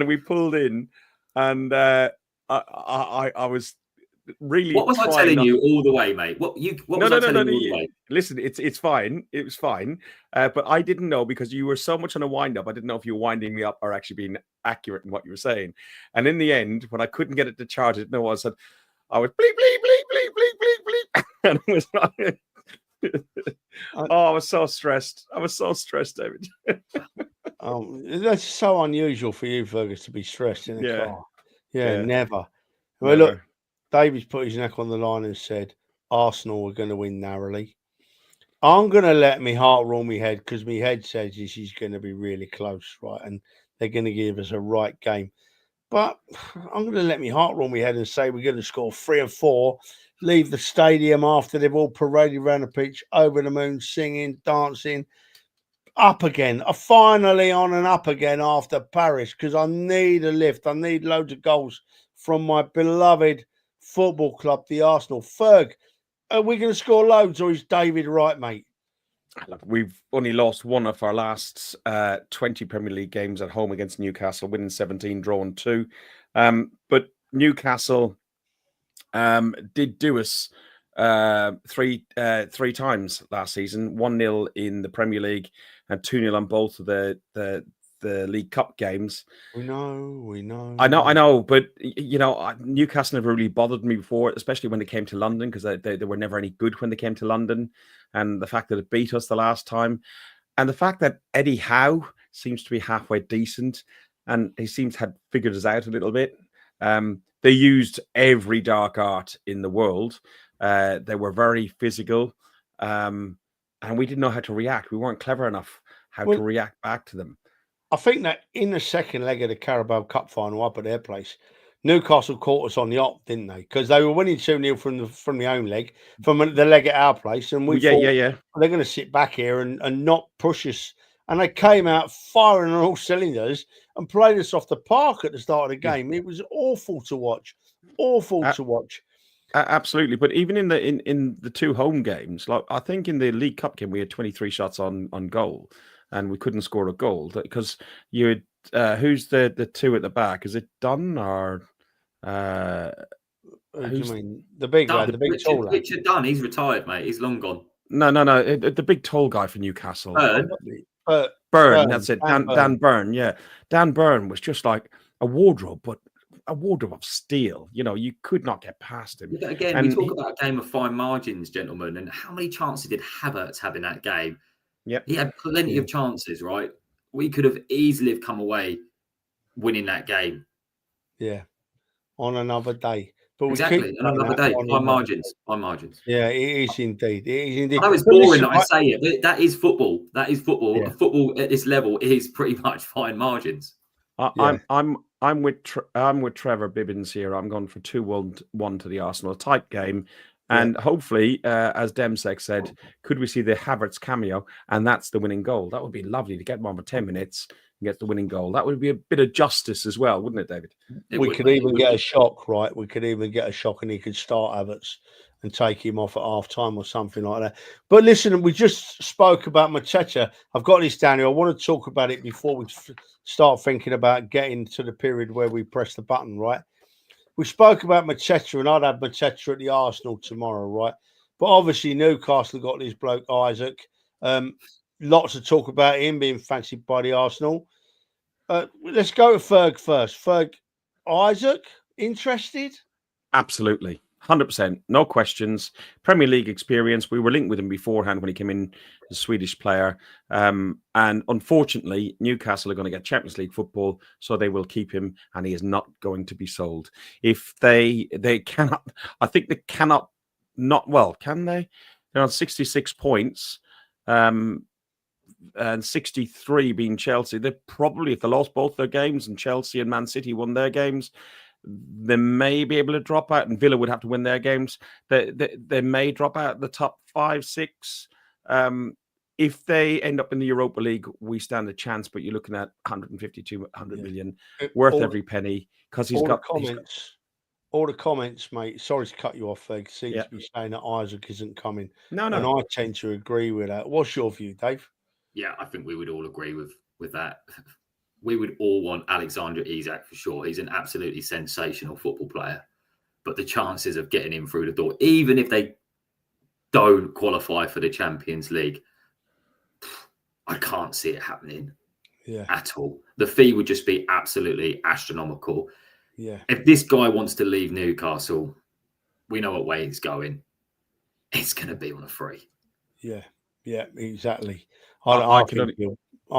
C: we pulled in, and I was really.
D: What was I telling you all the way, mate? What was I telling you all the way?
C: Listen, it's fine. It was fine, but I didn't know because you were so much on a wind up. I didn't know if you were winding me up or actually being accurate in what you were saying. And in the end, when I couldn't get it to charge, I said. I was bleep, bleep, bleep, bleep, bleep, bleep, bleep. And it was like, I was so stressed. David.
A: That's so unusual for you, Fergus, to be stressed in a car. Yeah, never. Well, look, David's put his neck on the line and said, Arsenal were going to win narrowly. I'm going to let my heart rule my head because my head says this is going to be really close, right? And they're going to give us a right game. But I'm going to let my heart rule my head and say we're going to score 3 or 4, leave the stadium after they've all paraded around the pitch, over the moon, singing, dancing, up again. Finally on and up again after Paris because I need a lift. I need loads of goals from my beloved football club, the Arsenal. Ferg, are we going to score loads or is David right, mate?
C: Look, we've only lost one of our last 20 Premier League games at home against Newcastle, winning 17, drawing 2. But Newcastle did do us three times last season, 1-0 in the Premier League and 2-0 on both of the League Cup games.
A: We know.
C: I know, but Newcastle never really bothered me before, especially when they came to London, because they were never any good when they came to London. And the fact that it beat us the last time, and the fact that Eddie Howe seems to be halfway decent, and he seems to have figured us out a little bit. They used every dark art in the world. They were very physical, and we didn't know how to react. We weren't clever enough to react back to them.
A: I think that in the second leg of the Carabao Cup final up at their place, Newcastle caught us on the op, didn't they? Because they were winning 2-0 from the home leg, from the leg at our place, and we thought they're going to sit back here and not push us. And they came out firing on all cylinders and played us off the park at the start of the game. It was awful to watch.
C: Absolutely, but even in the 2 home games, like I think in the League Cup game, we had 23 shots on goal. And we couldn't score a goal because you had who's the 2 at the back? Is it Dunn or
A: who's the big guy? The big tall guy.
D: Richard Dunn. He's retired, mate. He's long gone.
C: No. The big tall guy for Newcastle.
D: Byrne.
C: That's it. Dan Byrne. Yeah, Dan Byrne was just like a wardrobe, but a wardrobe of steel. You could not get past him.
D: But again, we talk about a game of fine margins, gentlemen, and how many chances did Havertz have in that game?
C: Yeah,
D: he had plenty of chances, right? We could have easily come away winning that game.
A: Yeah, on another day. But
D: exactly, another day. By margins.
A: Yeah, it is indeed.
D: I know it's boring that I say it, but that is football. Yeah. Football at this level is pretty much fine margins.
C: I'm with Trevor Bibbins here. I'm going for 2-1 to the Arsenal. A tight game. And hopefully, as Demsek said, could we see the Havertz cameo? And that's the winning goal. That would be lovely to get him on for 10 minutes and get the winning goal. That would be a bit of justice as well, wouldn't it, David?
A: We could even get a shock, right? We could even get a shock and he could start Havertz and take him off at half time or something like that. But listen, we just spoke about Mateta. I've got this down here. I want to talk about it before we start thinking about getting to the period where we press the button, right? We spoke about Mateta, and I'd have Mateta at the Arsenal tomorrow, right? But obviously Newcastle got this bloke, Isaac. Lots of talk about him being fancied by the Arsenal. Let's go to Ferg first. Ferg, Isaac, interested?
C: Absolutely. 100%. No questions. Premier League experience. We were linked with him beforehand when he came in as a Swedish player. And unfortunately, Newcastle are going to get Champions League football, so they will keep him, and he is not going to be sold. If they cannot, I think they cannot not, well, can they? They're on 66 points. And 63 being Chelsea. They probably, if they lost both their games and Chelsea and Man City won their games, they may be able to drop out, and Villa would have to win their games. They may drop out the top 5, 6. If they end up in the Europa League, we stand a chance, but you're looking at 150 to 100 million, worth every penny, because he's got comments.
A: All the comments, mate. Sorry to cut you off, Ferg. Seem to be saying that Isaac isn't coming.
C: No.
A: And I tend to agree with that. What's your view, Dave?
D: Yeah, I think we would all agree with that. We would all want Alexander Isak for sure. He's an absolutely sensational football player. But the chances of getting him through the door, even if they don't qualify for the Champions League, I can't see it happening at all. The fee would just be absolutely astronomical.
A: Yeah.
D: If this guy wants to leave Newcastle, we know what way he's going. It's going to be on a free.
A: Yeah, exactly. I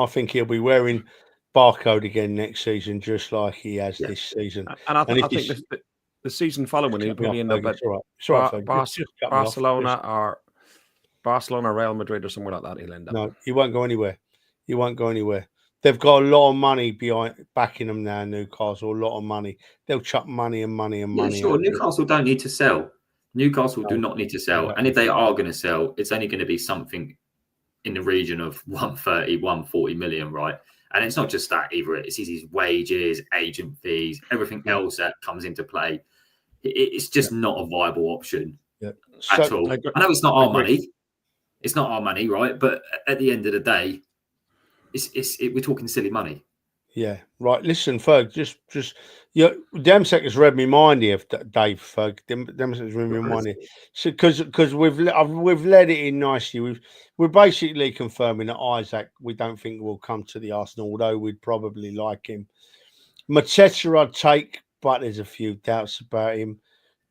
A: think he'll be wearing barcode again next season, just like he has this season.
C: And I think the season following he'll be in Barcelona or Real Madrid or somewhere like that. He'll end up.
A: No, he won't go anywhere. They've got a lot of money backing them now, Newcastle. A lot of money. They'll chuck money and money.
D: Sure. Newcastle don't need to sell. Newcastle do not need to sell. And if they are going to sell, it's only going to be something in the region of 130, 140 million, right? And it's not just that either. It's his wages, agent fees, everything else that comes into play. It's just not a viable option at all. I know it's not our money. It's not our money, right? But at the end of the day, we're talking silly money.
A: Yeah, right. Listen, Ferg, just Demsek has read me mind here, Dave. Ferg, Demsek has read me mind here. So because we've led it in nicely. We're basically confirming that Isaac, we don't think will come to the Arsenal, although we'd probably like him. Mateta I'd take, but there's a few doubts about him.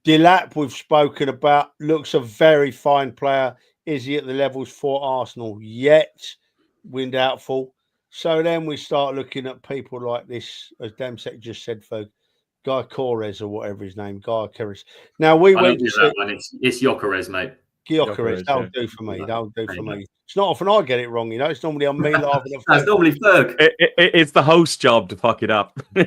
A: Delap we've spoken about, looks a very fine player. Is he at the levels for Arsenal yet? We're doubtful. So then we start looking at people like this, as Demsek just said, for Guy Corres or whatever his name, Guy Corres. Now we went to
D: that one. It's Gyökeres, mate.
A: Gyökeres, that'll do for me. That'll do for me. It's not often I get it wrong, you know. It's normally on me laughing at Ferg.
D: That's normally Ferg.
C: It's the host's job to fuck it up.
A: We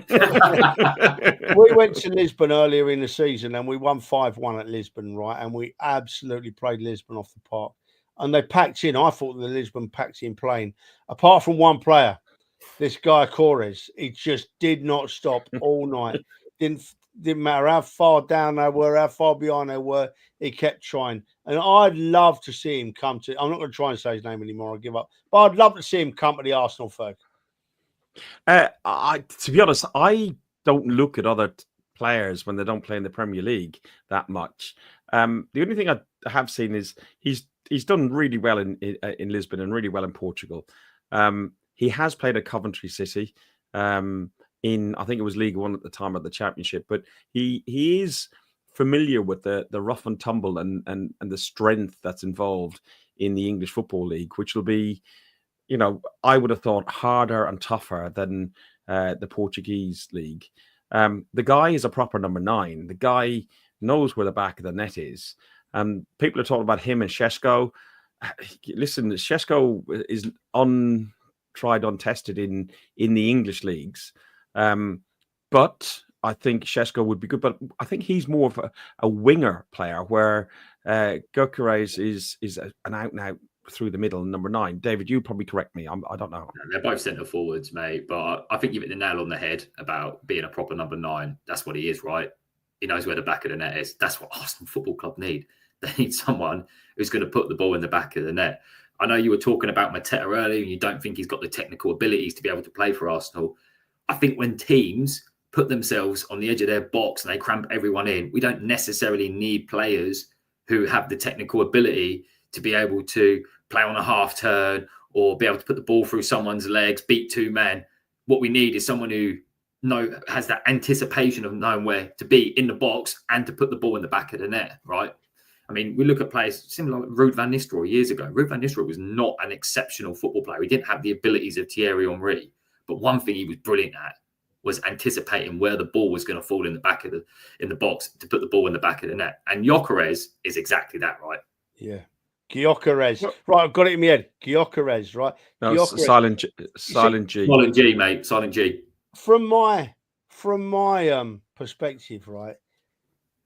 A: went to Lisbon earlier in the season and we won 5-1 at Lisbon, right? And we absolutely played Lisbon off the park. And they packed in. I thought the Lisbon packed in playing. Apart from one player, this guy Corres, he just did not stop all night. Didn't matter how far down they were, how far behind they were. He kept trying. And I'd love to see him come to. I'm not going to try and say his name anymore. I'll give up. But I'd love to see him come to the Arsenal, Ferg.
C: To be honest, I don't look at other players when they don't play in the Premier League that much. The only thing I have seen is he's done really well in Lisbon and really well in Portugal. He has played at Coventry City in, I think it was League One at the time of the Championship, but he is familiar with the rough and tumble and the strength that's involved in the English Football League, which will be, I would have thought harder and tougher than the Portuguese league. The guy is a proper number 9. The guy knows where the back of the net is. People are talking about him and Šeško. Listen, Šeško is untried, untested in the English leagues. But I think Šeško would be good. But I think he's more of a winger player, where Gyökeres is an out-and-out through the middle, number 9. David, you probably correct me. I don't know.
D: They're both centre forwards, mate. But I think you've hit the nail on the head about being a proper number 9. That's what he is, right? He knows where the back of the net is. That's what Arsenal Football Club need. They need someone who's going to put the ball in the back of the net. I know you were talking about Mateta earlier, and you don't think he's got the technical abilities to be able to play for Arsenal. I think when teams put themselves on the edge of their box and they cramp everyone in, we don't necessarily need players who have the technical ability to be able to play on a half turn or be able to put the ball through someone's legs, beat two men. What we need is someone who has that anticipation of knowing where to be in the box and to put the ball in the back of the net, right? I mean, we look at players similar like Ruud van Nistelrooy years ago. Ruud van Nistelrooy was not an exceptional football player. He didn't have the abilities of Thierry Henry. But one thing he was brilliant at was anticipating where the ball was going to fall in the box to put the ball in the back of the net. And Gyökeres is exactly that, right?
A: Yeah. Gyökeres. Right, I've got it in my head. Gyökeres, right?
C: No,
A: Gyökeres.
C: silent G.
D: Silent G, mate. Silent G.
A: From my perspective, right?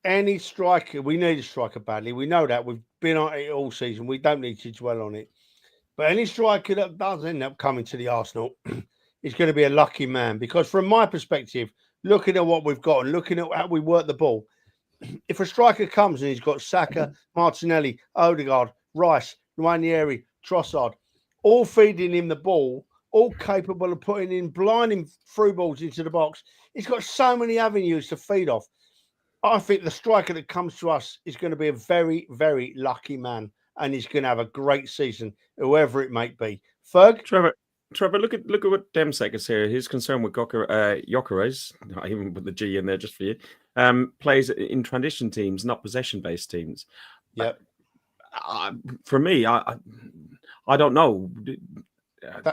A: Any striker, we need a striker badly. We know that. We've been on it all season. We don't need to dwell on it. But any striker that does end up coming to the Arsenal is going to be a lucky man. Because from my perspective, looking at what we've got and looking at how we work the ball, if a striker comes and he's got Saka, Martinelli, Odegaard, Rice, Ranieri, Trossard, all feeding him the ball, all capable of putting in blinding through balls into the box, he's got so many avenues to feed off. I think the striker that comes to us is going to be a very, very lucky man, and he's going to have a great season, whoever it may be. Ferg?
C: Trevor, look at what Demsek is here. His concern with Gyökeres, even with the G in there just for you, plays in transition teams, not possession-based teams.
A: Yeah.
C: For me, I don't know.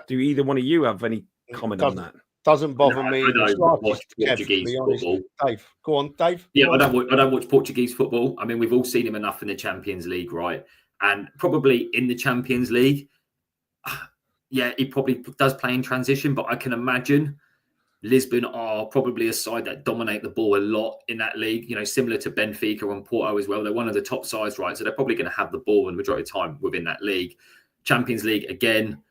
C: Do either one of you have any comment on that?
A: Doesn't bother me.
D: I don't watch Portuguese football.
A: Dave, go on, Dave.
D: Yeah, I don't watch Portuguese football. I mean, we've all seen him enough in the Champions League, right? And probably in the Champions League, yeah, he probably does play in transition, but I can imagine Lisbon are probably a side that dominate the ball a lot in that league, you know, similar to Benfica and Porto as well. They're one of the top sides, right? So they're probably going to have the ball the majority of the time within that league. Champions League, again,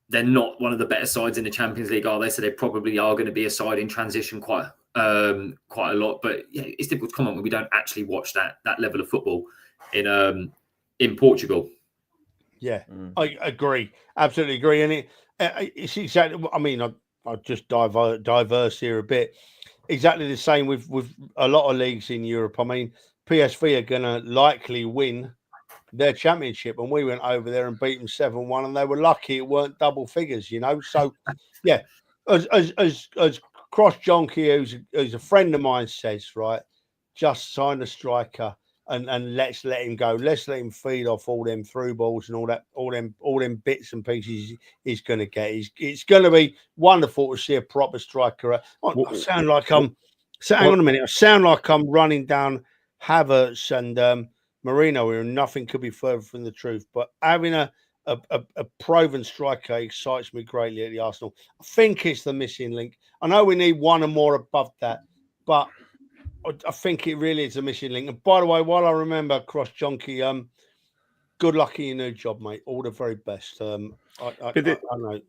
D: they're not one of the better sides in the Champions League, are they? So they probably are going to be a side in transition quite a lot. But yeah, it's difficult to comment when we don't actually watch that level of football in Portugal.
A: Yeah, I agree. Absolutely agree. And it's exactly, I mean, I'll just diverse here a bit. Exactly the same with a lot of leagues in Europe. I mean, PSV are going to likely win their championship, and we went over there and beat them 7-1, and they were lucky it weren't double figures, you know. So, yeah, as Cross Jonky, who's a friend of mine, says, right, just sign a striker and let's let him go. Let's let him feed off all them through balls and all them bits and pieces he's going to get. It's going to be wonderful to see a proper striker. I sound like I'm. Hang on a minute. I sound like I'm running down Havertz and Marino here, and nothing could be further from the truth. But having a proven striker excites me greatly at the Arsenal. I think it's the missing link. I know we need one or more above that, but I think it really is a missing link. And by the way, while I remember Cross Jonky, good luck in your new job, mate. All the very best. I know.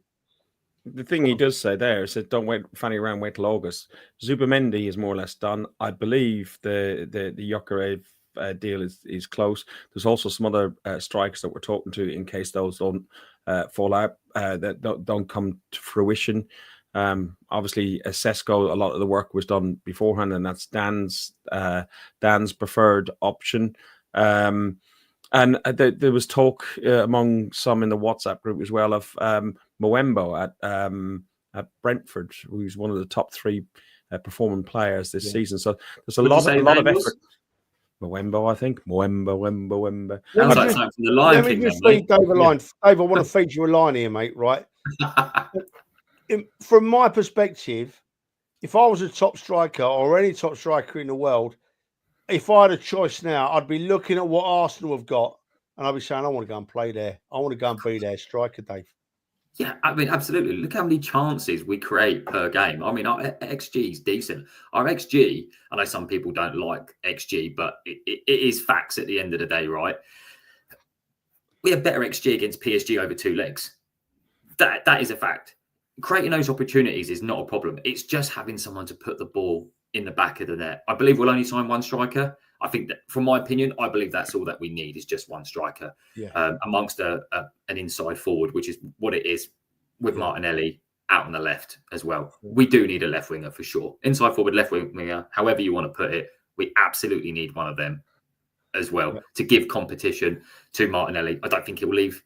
C: The thing he does say there is that don't fanny around, wait till August. Zubimendi is more or less done. I believe the Gyökeres deal is close. There's also some other strikers that we're talking to in case those don't fall out, that don't come to fruition. Obviously, Sesko, a lot of the work was done beforehand, and that's Dan's preferred option. And there was talk among some in the WhatsApp group as well of Moembo at Brentford, who's one of the top three performing players this season. So there's a lot of effort. Moembo, I think. Moembo.
D: Sounds like something from the Lion King.
A: Let me just feed Dave a line. Dave, I want to feed you a line here, mate, right? From my perspective, if I was a top striker or any top striker in the world, if I had a choice now, I'd be looking at what Arsenal have got and I'd be saying, I want to go and play there. I want to go and be their striker, Dave.
D: Yeah, I mean, absolutely. Look how many chances we create per game. I mean, our XG is decent. Our XG, I know some people don't like XG, but it is facts at the end of the day, right? We have better XG against PSG over two legs. That is a fact. Creating those opportunities is not a problem. It's just having someone to put the ball in the back of the net. I believe we'll only sign one striker. I think that, from my opinion, I believe that's all that we need is just one striker amongst an inside forward, which is what it is with Martinelli out on the left as well. We do need a left winger for sure. Inside forward, left winger, however you want to put it, we absolutely need one of them as well to give competition to Martinelli. I don't think he'll leave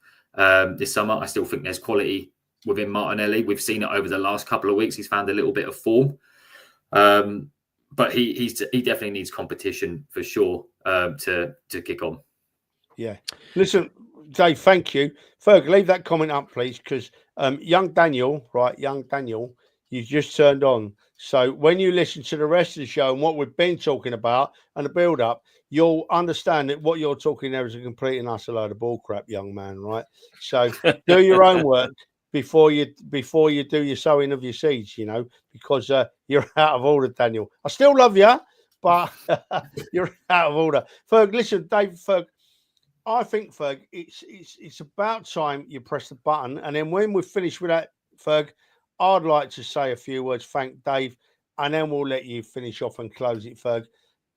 D: this summer. I still think there's quality within Martinelli. We've seen it over the last couple of weeks. He's found a little bit of form. But he definitely needs competition for sure to kick on. Yeah.
A: Listen, Dave, thank you. Ferg, leave that comment up, please, because young Daniel, you've just turned on. So when you listen to the rest of the show and what we've been talking about and the build-up, you'll understand that what you're talking there is a complete and utter load of bullcrap, young man, right? So do your own work before you do your sowing of your seeds, because you're out of order, Daniel. I still love you, but you're out of order. Ferg, listen, Dave, Ferg, I think, Ferg, it's about time you press the button. And then when we're finished with that, Ferg, I'd like to say a few words, thank Dave, and then we'll let you finish off and close it, Ferg.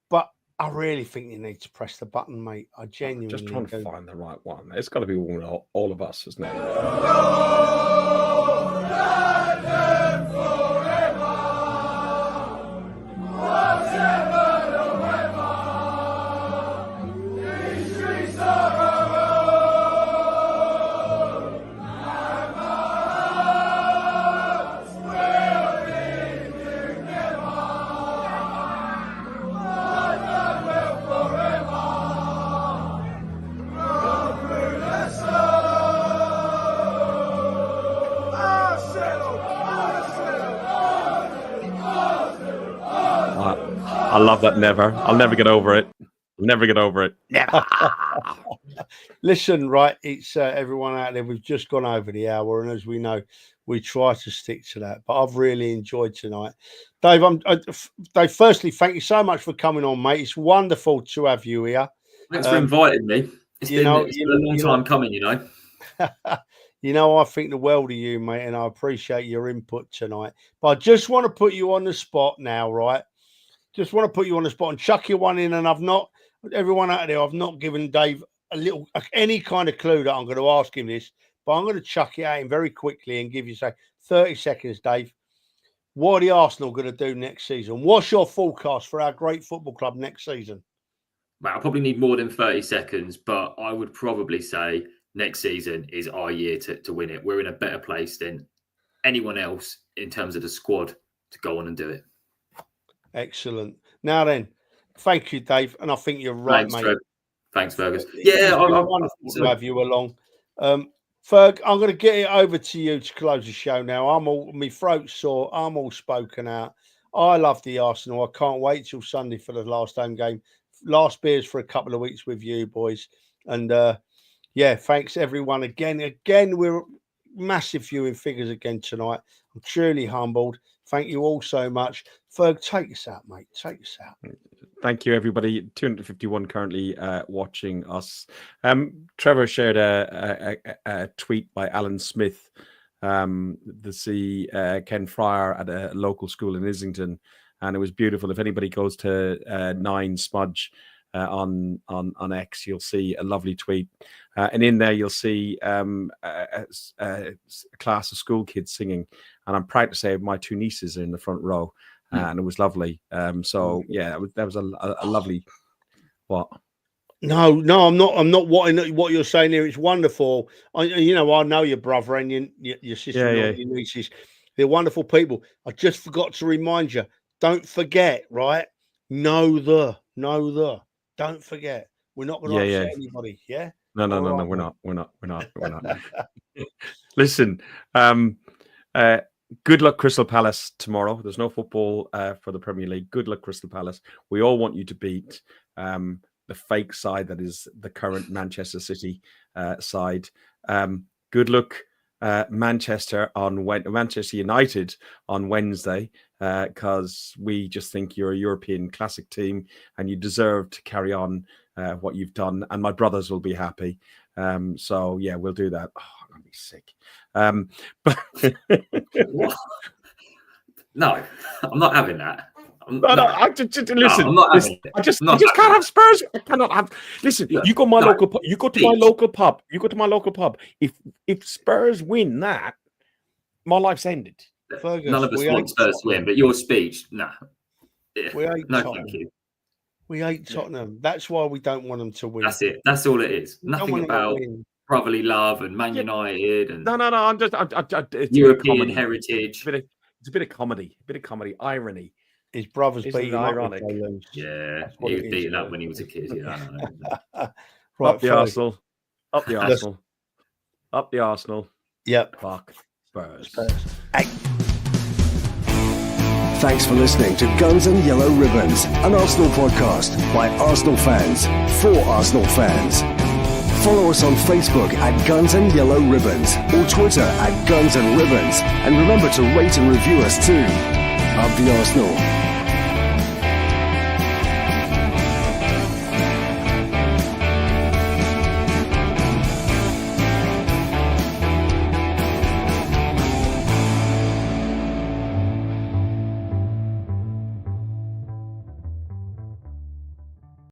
A: But I really think you need to press the button, mate. I genuinely
C: just trying to find the right one. It's got to be all of us, isn't it? I love that. I'll never get over it. Never. Never.
A: Listen, right, it's everyone out there. We've just gone over the hour, and as we know, we try to stick to that. But I've really enjoyed tonight, Dave. Dave. Firstly, thank you so much for coming on, mate. It's wonderful to have you here.
D: Thanks for inviting me. It's been a long time coming,
A: I think the world of you, mate, and I appreciate your input tonight. But I just want to put you on the spot now, right? Just want to put you on the spot and chuck you one in, and I've not given Dave any kind of clue that I'm going to ask him this, but I'm going to chuck it at him very quickly and give you, say, 30 seconds, Dave. What are the Arsenal going to do next season? What's your forecast for our great football club next season?
D: Well, I probably need more than 30 seconds, but I would probably say next season is our year to win it. We're in a better place than anyone else in terms of the squad to go on and do it.
A: Excellent. Now then, thank you, Dave. And I think you're right, mate.
D: Trev. Thanks, Fergus. Yeah,
A: I'm wonderful to have you along. Ferg, I'm going to get it over to you to close the show now. My throat's sore. I'm all spoken out. I love the Arsenal. I can't wait till Sunday for the last home game. Last beers for a couple of weeks with you, boys. And thanks everyone again. We're massive viewing figures again tonight. I'm truly humbled. Thank you all so much. Ferg, take us out, mate. Take us out.
C: Thank you, everybody. 251 currently watching us. Trevor shared a tweet by Alan Smith, Ken Fryer at a local school in Islington, and it was beautiful. If anybody goes to 9 Smudge on X, you'll see a lovely tweet, and in there you'll see a class of school kids singing. And I'm proud to say my 2 nieces are in the front row, and it was lovely. So yeah, that was a lovely. What?
A: No, I'm not. I'm not what you're saying here. It's wonderful. I know your brother and your sister and your nieces. They're wonderful people. I just forgot to remind you. Don't forget, right? Don't forget. We're not going to upset anybody. Yeah.
C: No. We're not. Listen. Good luck, Crystal Palace, tomorrow. There's no football for the Premier League. Good luck, Crystal Palace. We all want you to beat the fake side that is the current Manchester City side. Good luck, Manchester United on Wednesday, because we just think you're a European classic team and you deserve to carry on what you've done. And my brothers will be happy. So yeah, we'll do that. Oh, I'm gonna be sick. But
D: no, I'm not having that.
C: I just listen.
D: I'm not
C: listen I just can't have Spurs. I cannot have. Listen, you go to my local pub. You go to my local pub. If Spurs win that, my life's ended.
A: Fergus,
D: none of us want Spurs to win, but your speech, no,
A: hate
D: no,
A: Tottenham.
D: thank you.
A: We hate Tottenham. That's why we don't want them to win.
D: That's it. That's all it is. Nothing about brotherly love and Man United and
C: no. I'm just
D: European heritage.
C: It's a bit of comedy, irony.
A: His brother's beating
C: ironic.
D: Yeah, he was beaten up when he was a kid. Yeah,
C: right, up the Arsenal. Up the Arsenal. Up the Arsenal.
A: Yep.
C: Fuck Spurs.
A: Hey.
B: Thanks for listening to Guns and Yellow Ribbons, an Arsenal podcast by Arsenal fans for Arsenal fans. Follow us on Facebook at Guns and Yellow Ribbons or Twitter at Guns and Ribbons. And remember to rate and review us too. Up the Arsenal.